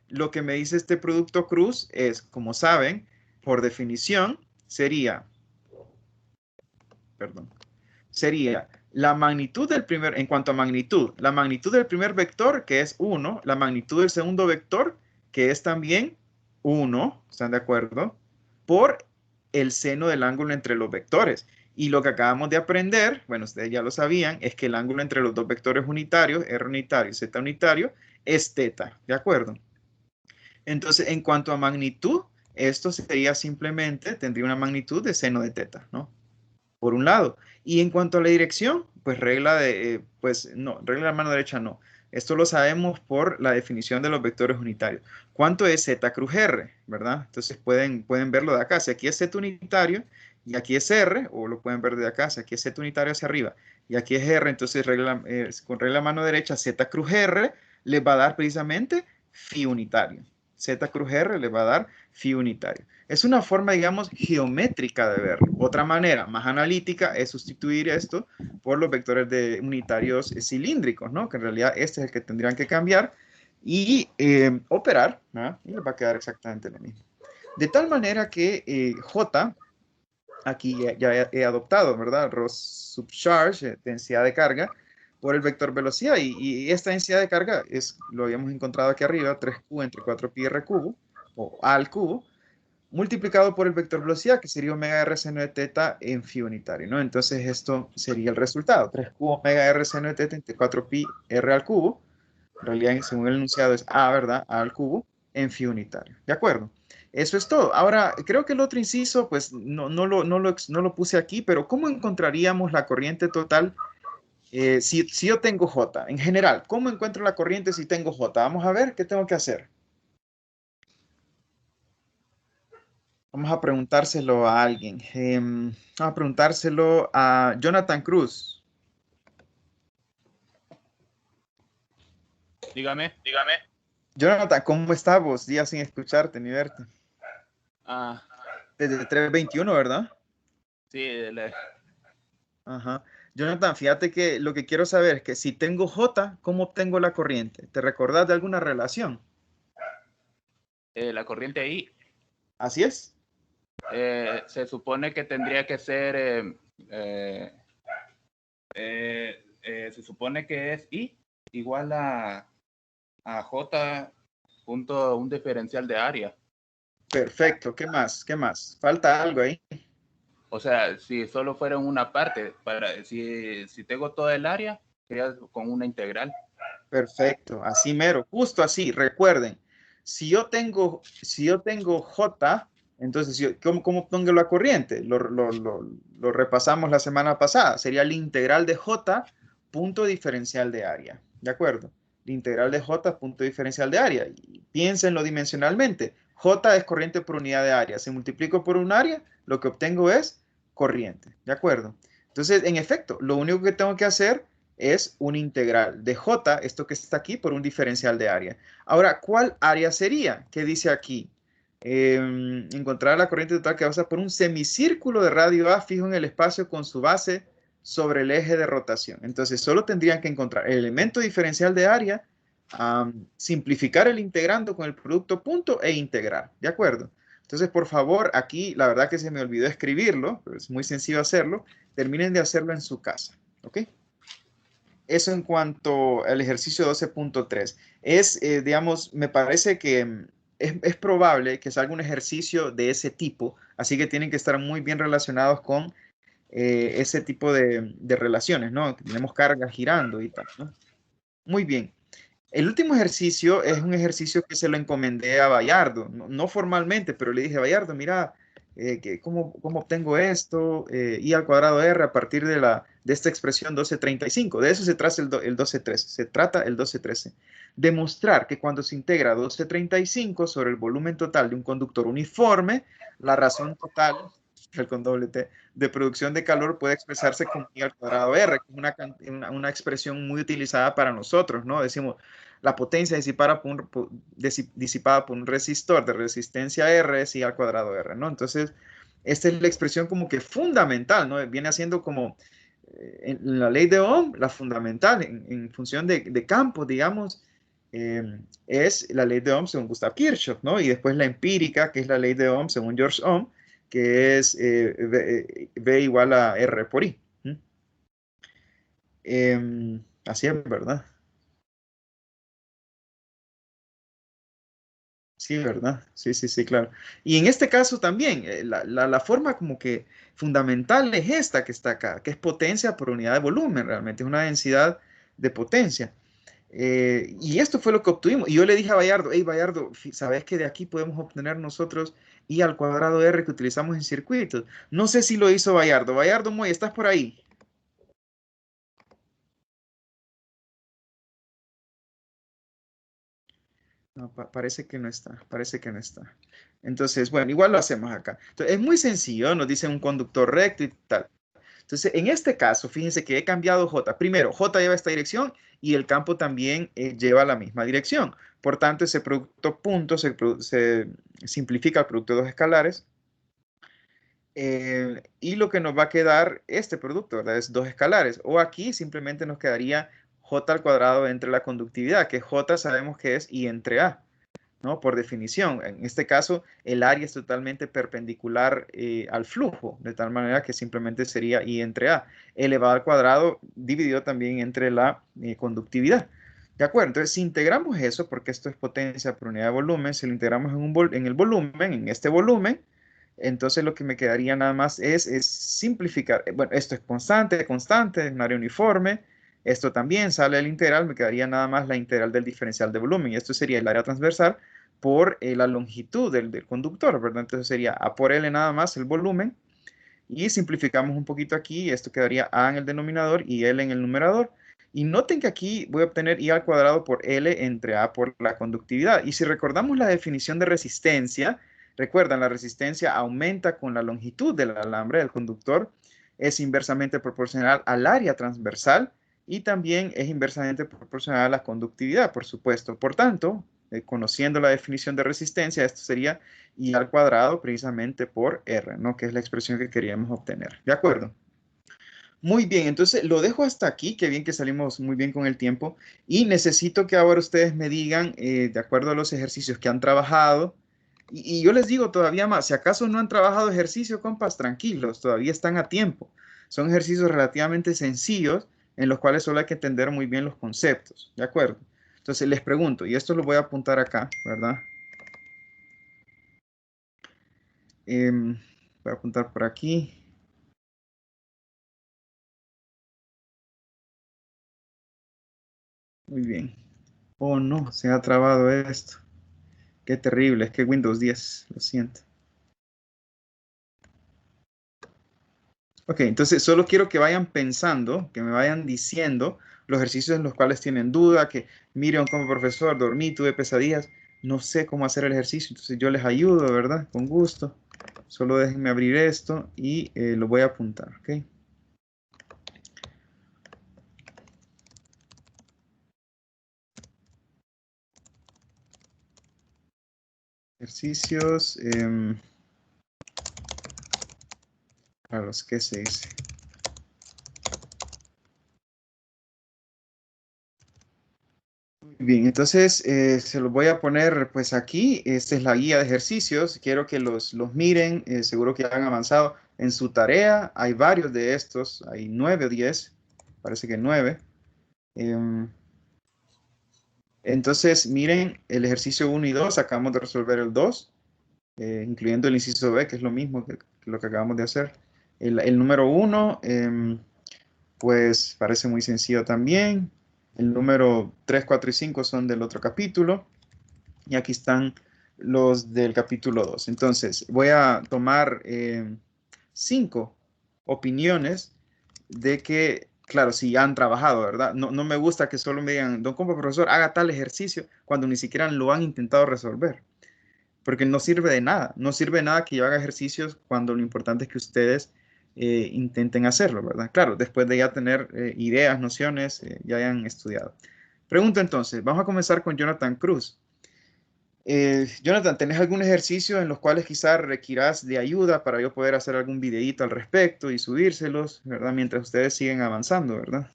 lo que me dice este producto cruz es, como saben, por definición, sería la magnitud del primer, en cuanto a magnitud, la magnitud del primer vector, que es 1, la magnitud del segundo vector, que es también 1, ¿están de acuerdo? Por el seno del ángulo entre los vectores. Y lo que acabamos de aprender, bueno, ustedes ya lo sabían, es que el ángulo entre los dos vectores unitarios, R unitario y Z unitario, es teta, ¿de acuerdo? Entonces, en cuanto a magnitud, esto sería simplemente, tendría una magnitud de seno de teta, ¿no? Por un lado. Y en cuanto a la dirección, pues regla de la mano derecha no. Esto lo sabemos por la definición de los vectores unitarios. ¿Cuánto es Z cruz R? ¿Verdad? Entonces pueden verlo de acá. Si aquí es Z unitario y aquí es R, o lo pueden ver de acá, si aquí es Z unitario hacia arriba y aquí es R, entonces con regla de mano derecha, Z cruz R les va a dar precisamente phi unitario. Z cruz R les va a dar phi unitario. Es una forma, digamos, geométrica de verlo. Otra manera, más analítica, es sustituir esto por los vectores de unitarios cilíndricos, ¿no? Que en realidad este es el que tendrían que cambiar y operar, ¿no? Y les va a quedar exactamente lo mismo. De tal manera que J, aquí ya he adoptado, ¿verdad? Rho subcharge, densidad de carga, por el vector velocidad. Y esta densidad de carga lo habíamos encontrado aquí arriba, 3Q entre 4πr cubo, o A al cubo, multiplicado por el vector velocidad, que sería omega r seno de teta en phi unitario, ¿no? Entonces esto sería el resultado, 3Q omega r seno de teta entre 4pi r al cubo, en realidad según el enunciado es A, ¿verdad? A al cubo en phi unitario, ¿de acuerdo? Eso es todo. Ahora, creo que el otro inciso, pues no lo puse aquí, pero ¿cómo encontraríamos la corriente total si yo tengo J? En general, ¿cómo encuentro la corriente si tengo J? Vamos a ver, ¿qué tengo que hacer? Vamos a preguntárselo a alguien. Vamos a preguntárselo a Jonathan Cruz. Dígame. Jonathan, ¿cómo estás vos? Días sin escucharte ni verte. Ah, Desde 3:21, ¿verdad? sí, Ajá. Jonathan, fíjate que lo que quiero saber es que si tengo J, ¿cómo obtengo la corriente? ¿Te recordás de alguna relación? la corriente ahí ¿Así es? se supone que tendría que ser, se supone que es I igual a J punto un diferencial de área. Perfecto. ¿Qué más? ¿Qué más? Falta algo ahí. O sea, si solo fuera en una parte, si tengo toda el área, sería con una integral. Perfecto. Así mero. Justo así. Recuerden, si yo tengo J, entonces, ¿cómo pongo la corriente? Lo repasamos la semana pasada. Sería la integral de J punto diferencial de área. ¿De acuerdo? La integral de J punto diferencial de área. Y piénsenlo dimensionalmente. J es corriente por unidad de área. Si multiplico por un área, lo que obtengo es corriente. ¿De acuerdo? Entonces, en efecto, lo único que tengo que hacer es una integral de J, esto que está aquí, por un diferencial de área. Ahora, ¿cuál área sería? ¿Qué dice aquí? Encontrar la corriente total que pasa por un semicírculo de radio A fijo en el espacio con su base sobre el eje de rotación. Entonces, solo tendrían que encontrar el elemento diferencial de área, simplificar el integrando con el producto punto e integrar. ¿De acuerdo? Entonces, por favor, aquí la verdad que se me olvidó escribirlo, pero es muy sencillo hacerlo. Terminen de hacerlo en su casa. ¿Ok? eso en cuanto al ejercicio 12.3. Es, digamos, me parece que es probable que salga un ejercicio de ese tipo, así que tienen que estar muy bien relacionados con ese tipo de relaciones, ¿no? Tenemos cargas girando y tal, ¿no? Muy bien. El último ejercicio es un ejercicio que se lo encomendé a Bayardo, no formalmente, pero le dije, Bayardo, mira, ¿cómo obtengo esto? I al cuadrado R a partir de esta expresión 1235. De eso se trata el 1213. Se trata el 1213. Demostrar que cuando se integra 1235 sobre el volumen total de un conductor uniforme, la razón total, con doble T, de producción de calor puede expresarse como I al cuadrado R, que es una expresión muy utilizada para nosotros, ¿no? Decimos, la potencia disipada por un resistor de resistencia R es I al cuadrado R, ¿no? Entonces, esta es la expresión como que fundamental, ¿no? Viene haciendo como en la ley de Ohm, la fundamental, en función de campo, digamos, es la ley de Ohm según Gustav Kirchhoff, ¿no? Y después la empírica, que es la ley de Ohm según George Ohm, que es V igual a R por I. Así es, ¿verdad? Sí, ¿verdad? Sí, sí, sí, claro. Y en este caso también, la forma como que fundamental es esta que está acá, que es potencia por unidad de volumen, realmente es una densidad de potencia. Y esto fue lo que obtuvimos. Y yo le dije a Bayardo, hey Bayardo, ¿sabes que de aquí podemos obtener nosotros I al cuadrado R que utilizamos en circuitos? No sé si lo hizo Bayardo. Bayardo Moy, ¿estás por ahí? No, parece que no está, parece que no está. Entonces, bueno, igual lo hacemos acá. Entonces, es muy sencillo, nos dice un conductor recto y tal. Entonces, en este caso, fíjense que he cambiado J. Primero, J lleva esta dirección y el campo también lleva la misma dirección. Por tanto, ese producto punto se simplifica al producto de dos escalares. Y lo que nos va a quedar este producto, ¿verdad? Es dos escalares. O aquí simplemente nos quedaría J al cuadrado entre la conductividad, que J sabemos que es I entre A. ¿No? Por definición. En este caso, el área es totalmente perpendicular al flujo, de tal manera que simplemente sería I entre A, elevado al cuadrado, dividido también entre la conductividad. ¿De acuerdo? Entonces, si integramos eso, porque esto es potencia por unidad de volumen, si lo integramos en el volumen, en este volumen, entonces lo que me quedaría nada más es simplificar. Bueno, esto es constante, constante, es un área uniforme. Esto también sale del integral, me quedaría nada más la integral del diferencial de volumen. Y esto sería el área transversal por la longitud del conductor, ¿verdad? Entonces sería A por L nada más el volumen. Y simplificamos un poquito aquí, esto quedaría A en el denominador y L en el numerador. Y noten que aquí voy a obtener I al cuadrado por L entre A por la conductividad. Y si recordamos la definición de resistencia, recuerdan, la resistencia aumenta con la longitud del alambre del conductor, es inversamente proporcional al área transversal y también es inversamente proporcional a la conductividad, por supuesto. Por tanto, conociendo la definición de resistencia, esto sería I al cuadrado precisamente por R, ¿no? Que es la expresión que queríamos obtener. ¿De acuerdo? Muy bien, entonces lo dejo hasta aquí, qué bien que salimos muy bien con el tiempo y necesito que ahora ustedes me digan, de acuerdo a los ejercicios que han trabajado, y yo les digo todavía más, si acaso no han trabajado ejercicio, compas, tranquilos, todavía están a tiempo. Son ejercicios relativamente sencillos en los cuales solo hay que entender muy bien los conceptos, ¿de acuerdo? Entonces les pregunto, y esto lo voy a apuntar acá, ¿verdad? Voy a apuntar por aquí. Muy bien. Oh, no, se ha trabado esto. Qué terrible, es que Windows 10, lo siento. Ok, entonces solo quiero que vayan pensando, que me vayan diciendo los ejercicios en los cuales tienen duda, que miren como profesor, dormí, tuve pesadillas, no sé cómo hacer el ejercicio, entonces yo les ayudo, ¿verdad? Con gusto. Solo déjenme abrir esto y lo voy a apuntar, ¿ok? Ejercicios a los que se dice. Bien, entonces se los voy a poner pues aquí. Esta es la guía de ejercicios. Quiero que los miren. Seguro que han avanzado en su tarea. Hay varios de estos. Hay 9 o 10. Parece que 9. Em, entonces, miren, el ejercicio 1 y 2, acabamos de resolver el 2, incluyendo el inciso B, que es lo mismo que lo que acabamos de hacer. El número 1, pues parece muy sencillo también. El número 3, 4 y 5 son del otro capítulo. Y aquí están los del capítulo 2. Entonces, voy a tomar 5 opiniones de que, claro, si ya han trabajado, ¿verdad? No me gusta que solo me digan, don compa profesor, haga tal ejercicio cuando ni siquiera lo han intentado resolver. Porque no sirve de nada. No sirve de nada que yo haga ejercicios cuando lo importante es que ustedes intenten hacerlo, ¿verdad? Claro, después de ya tener ideas, nociones, ya hayan estudiado. Pregunto entonces, vamos a comenzar con Jonathan Cruz. Jonathan, ¿tenés algún ejercicio en los cuales quizás requieras de ayuda para yo poder hacer algún videíto al respecto y subírselos, ¿verdad? Mientras ustedes siguen avanzando, ¿verdad?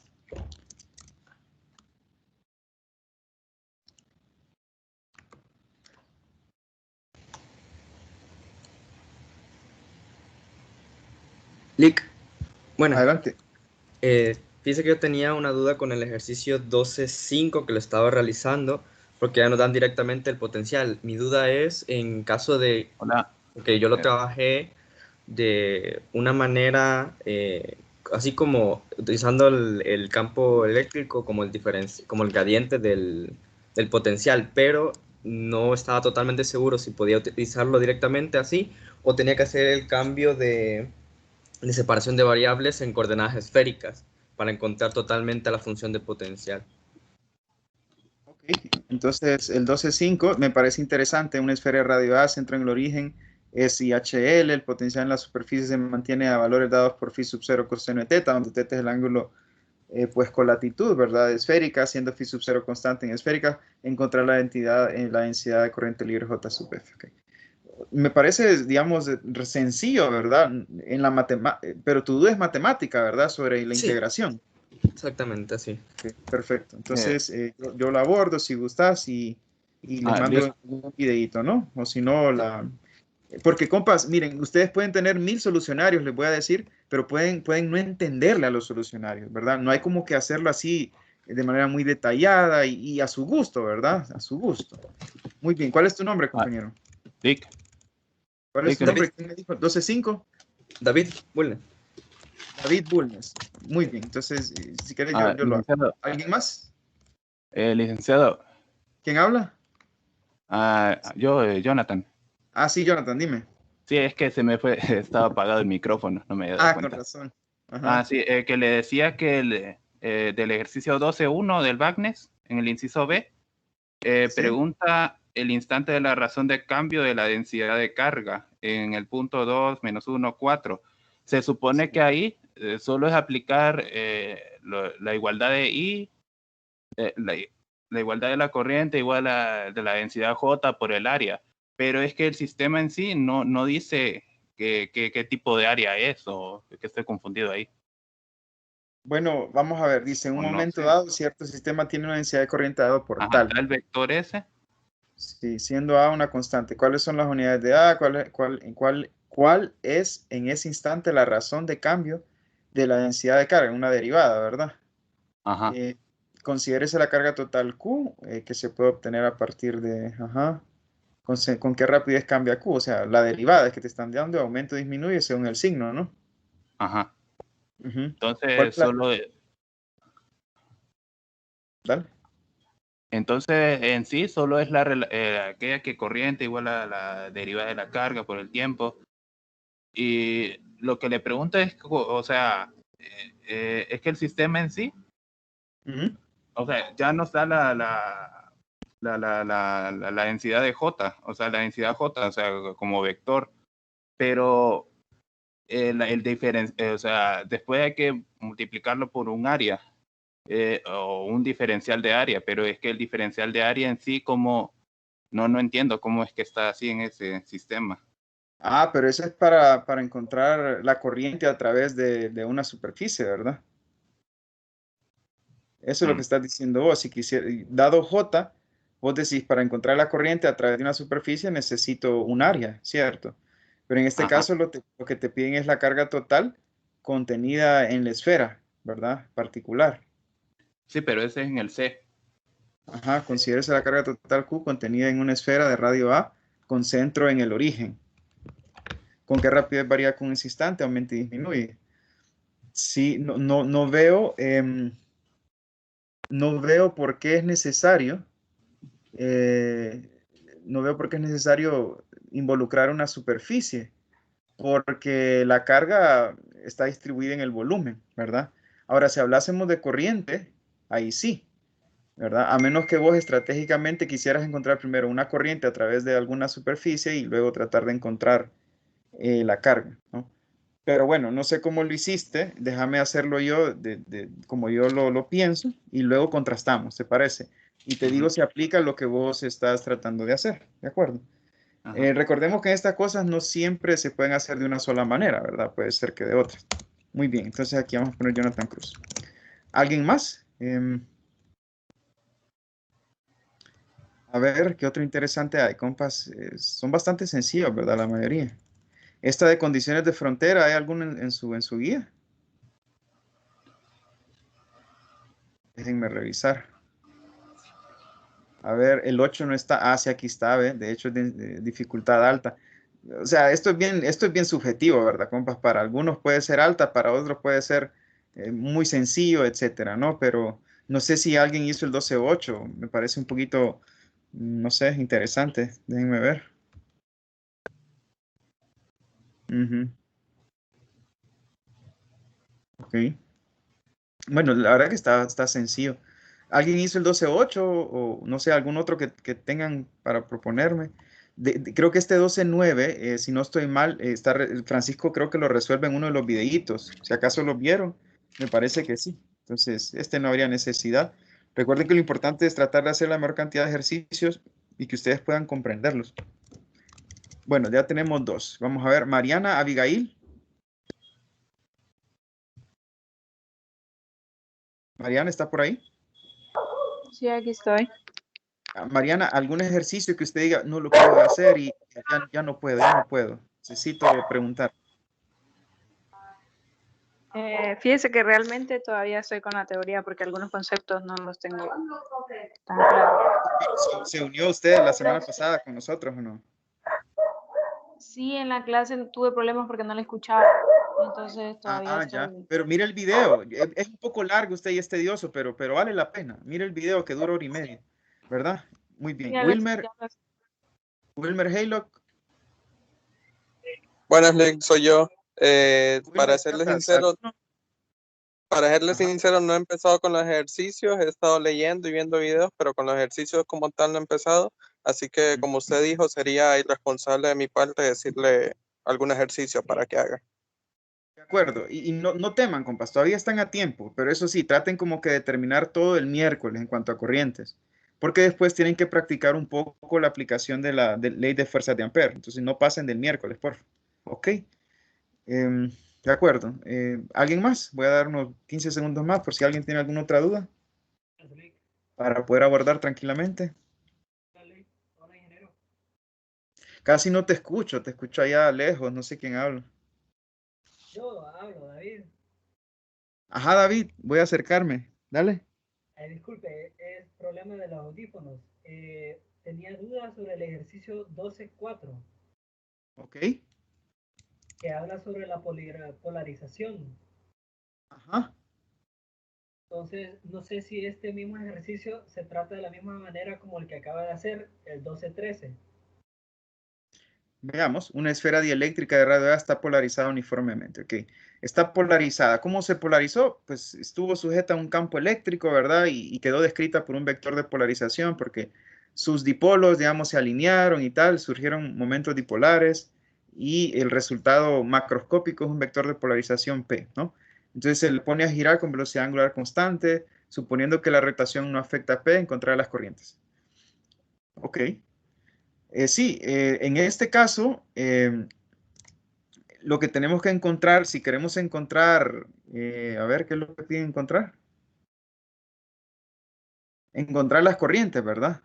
Lick, bueno, Adelante. fíjese que yo tenía una duda con el ejercicio 12.5 que lo estaba realizando, porque ya nos dan directamente el potencial. Mi duda es en caso de Hola. que yo lo Eh, trabajé de una manera, así como utilizando el campo eléctrico como como el gradiente del potencial, pero no estaba totalmente seguro si podía utilizarlo directamente así o tenía que hacer el cambio de separación de variables en coordenadas esféricas para encontrar totalmente la función de potencial. Ok, entonces el 12.5 me parece interesante. Una esfera radioada centra en el origen es IHL, el potencial en la superficie se mantiene a valores dados por phi sub 0 coseno de teta, donde teta es el ángulo pues con latitud, ¿verdad? Esférica, siendo phi sub 0 constante en esférica, encontrar la la densidad de corriente libre J sub F. Okay. Me parece, digamos, sencillo, ¿verdad? Pero tu duda es matemática, ¿verdad? Sobre la Sí, integración. exactamente así. Okay, perfecto. eh, Entonces, yo la abordo si gustas y les Listo. mando un videito, ¿no? O si no, porque, compas, miren, ustedes pueden tener 1000 solucionarios, les voy a decir, pero pueden no entenderle a los solucionarios, ¿verdad? No hay como que hacerlo así de manera muy detallada y a su gusto, ¿verdad? A su gusto. Muy bien. ¿Cuál es tu nombre, Ah, compañero? Lick, ¿Cuál es Lick, tu nombre? ¿Quién me dijo? 12.5. David, bueno, David Bulnes. Muy bien. Entonces, si quieres, yo lo hago. licenciado. ¿Alguien más? Licenciado. ¿Quién habla? Yo, Jonathan. Ah, sí, Jonathan, dime. Sí, es que se me fue, estaba apagado el micrófono, no me había dado Ah, con cuenta. razón. Ajá. Sí, que le decía que del ejercicio 12.1 del Bagnes, en el inciso B, Sí. pregunta el instante de la razón de cambio de la densidad de carga en el punto 2 menos 1, 4. Se supone que ahí solo es aplicar la igualdad de I, la igualdad de la corriente igual a de la densidad J por el área, pero es que el sistema en sí no dice qué tipo de área es o que estoy confundido ahí. Bueno, vamos a ver. Dice, en un O no momento sé. dado, cierto sistema tiene una densidad de corriente dado por Ajá, tal. está el vector S. Sí, siendo A una constante. ¿Cuáles son las unidades de A? ¿Cuál es en ese instante la razón de cambio de la densidad de carga? Una derivada, ¿verdad? Ajá, Eh, considérese la carga total Q, que se puede obtener a partir de, ajá, con qué rapidez cambia Q, o sea, la derivada es que te están dando, aumento o disminuye según el signo, ¿no? ajá. Ujú. ¿Cuál Entonces, es la, solo, dale. entonces en sí solo es aquella que corriente igual a la derivada de la carga por el tiempo. Y lo que le pregunto es, o sea, es que el sistema en sí, Ujú. o sea, ya nos da la densidad de J, o sea, la densidad J, o sea, como vector, pero o sea, después hay que multiplicarlo por un área o un diferencial de área, pero es que el diferencial de área en sí, como no entiendo cómo es que está así en ese sistema. Ah, pero eso es para encontrar la corriente a través de una superficie, ¿verdad? Eso es lo que Mm, estás diciendo vos. Si quisiera, dado J, vos decís, para encontrar la corriente a través de una superficie necesito un área, ¿cierto? Pero en este Ajá, caso lo que te piden es la carga total contenida en la esfera, ¿verdad? Particular. Sí, pero ese es en el C. Ajá, considérese la carga total Q contenida en una esfera de radio A con centro en el origen. ¿Con qué rapidez varía con ese instante? Aumenta y disminuye. Sí, no veo, no veo por qué es necesario, no veo por qué es necesario involucrar una superficie, porque la carga está distribuida en el volumen, ¿verdad? Ahora, si hablásemos de corriente, ahí sí, ¿verdad? A menos que vos estratégicamente quisieras encontrar primero una corriente a través de alguna superficie y luego tratar de encontrar la carga, ¿no? Pero bueno, no sé cómo lo hiciste, déjame hacerlo yo como yo lo pienso y luego contrastamos, ¿te parece? Y te digo si aplica lo que vos estás tratando de hacer, ¿de acuerdo? Recordemos que estas cosas no siempre se pueden hacer de una sola manera, ¿verdad? Puede ser que de otras. Muy bien, entonces aquí vamos a poner Jonathan Cruz. ¿Alguien más? A ver, ¿qué otro interesante hay, compas? Son bastante sencillos, ¿verdad? La mayoría. Esta de condiciones de frontera, ¿hay alguno en su guía? Déjenme revisar. A ver, el 8 no está. Ah, sí, aquí está, ¿ve? De hecho, es de dificultad alta. O sea, esto es bien subjetivo, ¿verdad, compas? Para algunos puede ser alta, para otros puede ser muy sencillo, etcétera, ¿no? Pero no sé si alguien hizo el 12-8. Me parece un poquito, no sé, interesante. Déjenme ver. Ujú. Ok. Bueno, la verdad que está sencillo. ¿Alguien hizo el 12-8 o no sé, algún otro que tengan para proponerme? Creo que este 12-9, si no estoy mal, Francisco creo que lo resuelve en uno de los videitos. Si acaso lo vieron, me parece que sí. Entonces, este no habría necesidad. Recuerden que lo importante es tratar de hacer la mayor cantidad de ejercicios y que ustedes puedan comprenderlos. Bueno, ya tenemos dos. Vamos a ver, Mariana, Abigail. Mariana, ¿está por ahí? Sí, aquí estoy. Mariana, algún ejercicio que usted diga, no lo puedo hacer y ya no puedo. Necesito preguntar. Fíjese que realmente todavía estoy con la teoría porque algunos conceptos no los tengo tan claros. ¿Se unió usted la semana pasada con nosotros o no? Sí, en la clase tuve problemas porque no la escuchaba, entonces todavía Ya. estoy... Pero mire el video. Es un poco largo usted y es tedioso, pero vale la pena. Mire el video que dura 1 hora y media, ¿verdad? Muy bien. Ya Wilmer Haylock. Buenas, Lick, soy yo. Para Wilmer, ¿qué serles andas? sincero, Ajá. no he empezado con los ejercicios, he estado leyendo y viendo videos, pero con los ejercicios como tal no he empezado. Así que, como usted dijo, sería irresponsable de mi parte decirle algún ejercicio para que haga. De acuerdo, y no teman, compas, todavía están a tiempo, pero eso sí, traten como que de terminar todo el miércoles en cuanto a corrientes, porque después tienen que practicar un poco la aplicación de la ley de fuerzas de Ampere, entonces no pasen del miércoles, por favor. Ok, de acuerdo. ¿Alguien más? Voy a dar unos 15 segundos más por si alguien tiene alguna otra duda para poder abordar tranquilamente. Hola, ingeniero. Casi no te escucho allá lejos, no sé quién habla. Yo hablo, David. Ajá, David, voy a acercarme, dale. Disculpe, es problema de los audífonos. Tenía dudas sobre el ejercicio 12-4, Ok, que habla sobre la polarización. ajá. Entonces, no sé si este mismo ejercicio se trata de la misma manera como el que acaba de hacer el 12-13. Veamos, una esfera dieléctrica de radio A está polarizada uniformemente. Ok, está polarizada. ¿Cómo se polarizó? Pues estuvo sujeta a un campo eléctrico, ¿verdad? Y quedó descrita por un vector de polarización porque sus dipolos, digamos, se alinearon y tal, surgieron momentos dipolares y el resultado macroscópico es un vector de polarización P, ¿no? Entonces se le pone a girar con velocidad angular constante, suponiendo que la rotación no afecta a P, encontrar las corrientes. Ok. Sí, en este caso, lo que tenemos que encontrar, si queremos encontrar, a ver, ¿qué es lo que pide encontrar? Encontrar las corrientes, ¿verdad?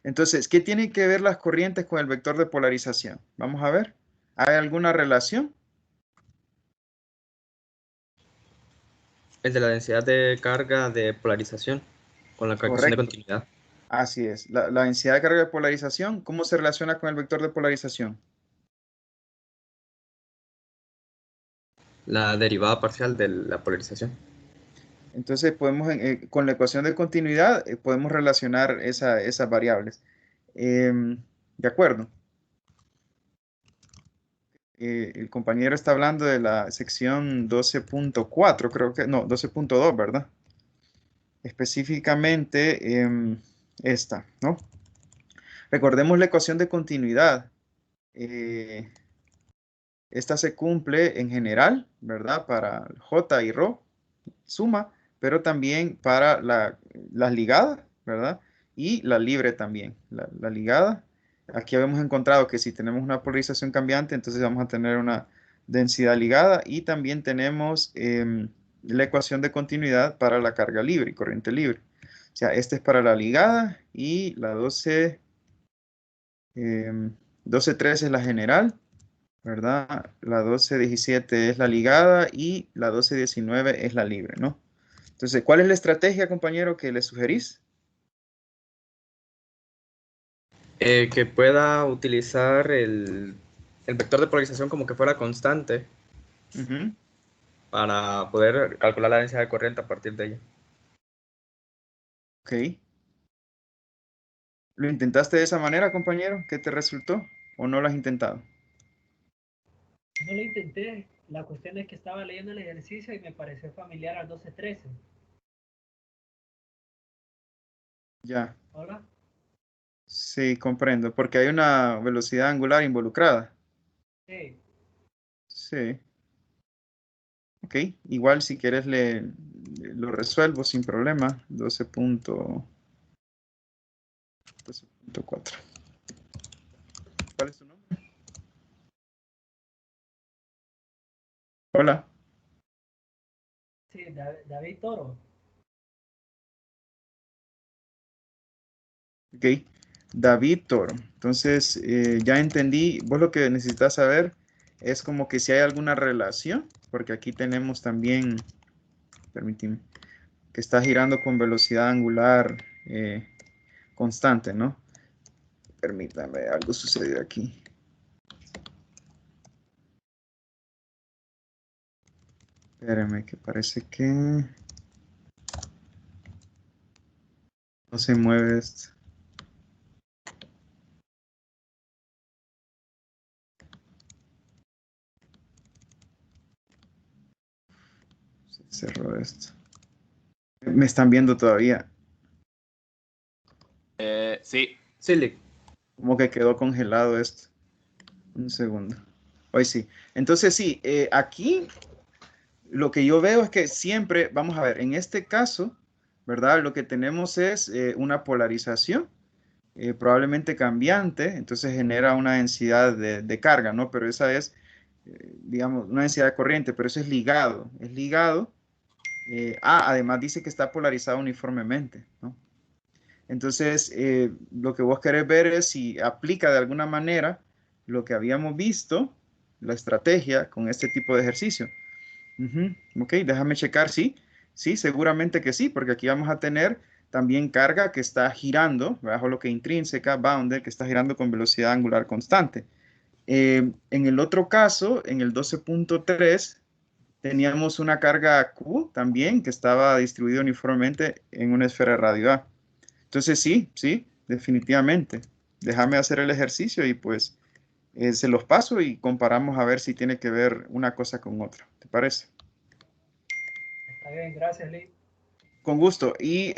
Entonces, ¿qué tienen que ver las corrientes con el vector de polarización? Vamos a ver. ¿Hay alguna relación? El de la densidad de carga de polarización con la ecuación de Correcto. continuidad. Así es. La densidad de carga de polarización, ¿cómo se relaciona con el vector de polarización? La derivada parcial de la polarización. Entonces, con la ecuación de continuidad, podemos relacionar esas variables. De acuerdo. El compañero está hablando de la sección 12.4, creo que, no, 12.2, ¿verdad? Específicamente esta, ¿no? Recordemos la ecuación de continuidad. Esta se cumple en general, ¿verdad? Para J y Rho, suma, pero también para las ligadas, ¿verdad? Y la libre también, la ligada. Aquí habíamos encontrado que si tenemos una polarización cambiante, entonces vamos a tener una densidad ligada y también tenemos la ecuación de continuidad para la carga libre y corriente libre. O sea, esta es para la ligada y la 12.13 es la general, ¿verdad? La 12.17 es la ligada y la 12.19 es la libre, ¿no? Entonces, ¿cuál es la estrategia, compañero, que le sugerís? Que pueda utilizar el vector de polarización como que fuera constante Ujú. para poder calcular la densidad de corriente a partir de ella. Ok. ¿Lo intentaste de esa manera, compañero? ¿Qué te resultó? ¿O no lo has intentado? No lo intenté. La cuestión es que estaba leyendo el ejercicio y me pareció familiar al 12.13. Ya. ¿Hola? Sí, comprendo. Porque hay una velocidad angular involucrada. Sí. Sí. Ok. Igual si quieres lo resuelvo sin problema. 12.4. ¿Cuál es tu nombre? Hola. Sí, David Toro. Ok. David Toro. Entonces, ya entendí. Vos lo que necesitas saber es como que si hay alguna relación, porque aquí tenemos también, permíteme, que está girando con velocidad angular constante, ¿no? Permítame, algo sucedió aquí. Espérame, que parece que no se mueve esto. Se cerró esto. ¿Me están viendo todavía? Sí, Sí, Lick. Como que quedó congelado esto. Un segundo. Hoy sí. Entonces sí, aquí lo que yo veo es que siempre, vamos a ver, en este caso, ¿verdad? Lo que tenemos es una polarización, probablemente cambiante, entonces genera una densidad de carga, ¿no? Pero esa es, digamos, una densidad de corriente, pero eso es ligado. Además dice que está polarizado uniformemente, ¿no? Entonces, lo que vos querés ver es si aplica de alguna manera lo que habíamos visto, la estrategia con este tipo de ejercicio. Ok, déjame checar, sí, sí, seguramente que sí, porque aquí vamos a tener también carga que está girando, bajo lo que intrínseca, bounded, que está girando con velocidad angular constante. En el otro caso, en el 12.3, teníamos una carga Q también que estaba distribuida uniformemente en una esfera de radio A. Entonces sí, sí, definitivamente. Déjame hacer el ejercicio y pues se los paso y comparamos a ver si tiene que ver una cosa con otra. ¿Te parece? Está bien, gracias, Lee. Con gusto. Y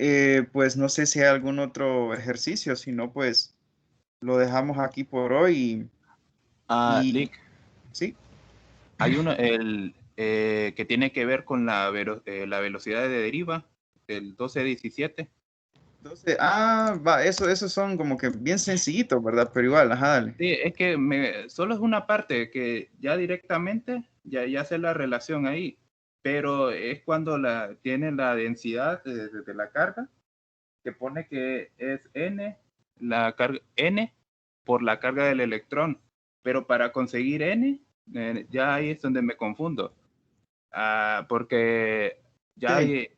pues no sé si hay algún otro ejercicio, si no, pues lo dejamos aquí por hoy. Y Lick, sí, hay uno que tiene que ver con la velocidad de deriva, el 12-17. entonces, va, esos son como que bien sencillitos, ¿verdad? Pero igual, ajá, dale. Sí, es que solo es una parte que ya directamente ya hace la relación ahí, pero es cuando tiene la densidad de la carga, que pone que es la carga N por la carga del electrón, pero para conseguir N, ya ahí es donde me confundo, porque Ya Sí. hay,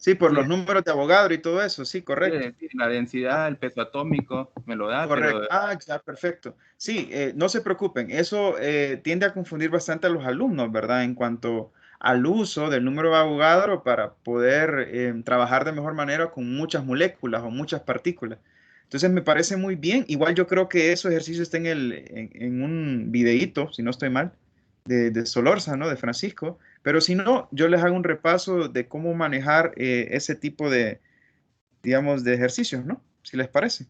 Sí, por Sí. los números de Avogadro y todo eso, sí, correcto. sí, la densidad, el peso atómico me lo da, Correcto. pero Ah, ya, perfecto. Sí, no se preocupen, eso tiende a confundir bastante a los alumnos, ¿verdad? En cuanto al uso del número de Avogadro para poder trabajar de mejor manera con muchas moléculas o muchas partículas. Entonces me parece muy bien. Igual yo creo que esos ejercicios están en un videíto, si no estoy mal, de Solorza, ¿no? De Francisco. Pero si no, yo les hago un repaso de cómo manejar ese tipo de, digamos, de ejercicios, ¿no? Si les parece.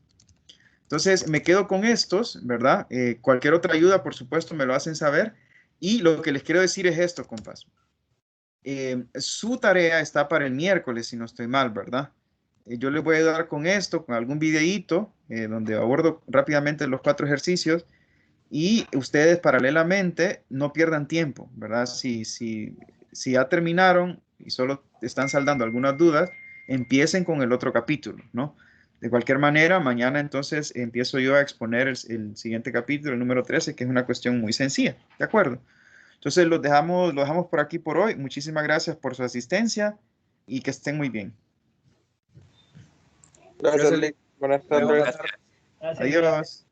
Entonces, me quedo con estos, ¿verdad? Cualquier otra ayuda, por supuesto, me lo hacen saber. Y lo que les quiero decir es esto, compas. Su tarea está para el miércoles, si no estoy mal, ¿verdad? Yo les voy a ayudar con esto, con algún videíto, donde abordo rápidamente los 4 ejercicios. Y ustedes paralelamente no pierdan tiempo, ¿verdad? Si ya terminaron y solo están saldando algunas dudas, empiecen con el otro capítulo, ¿no? De cualquier manera, mañana entonces empiezo yo a exponer el siguiente capítulo, el número 13, que es una cuestión muy sencilla, ¿de acuerdo? Entonces lo dejamos por aquí por hoy. Muchísimas gracias por su asistencia y que estén muy bien. Gracias, Gracias, Lick. Buenas Adiós. tardes. Gracias, Luis. Adiós.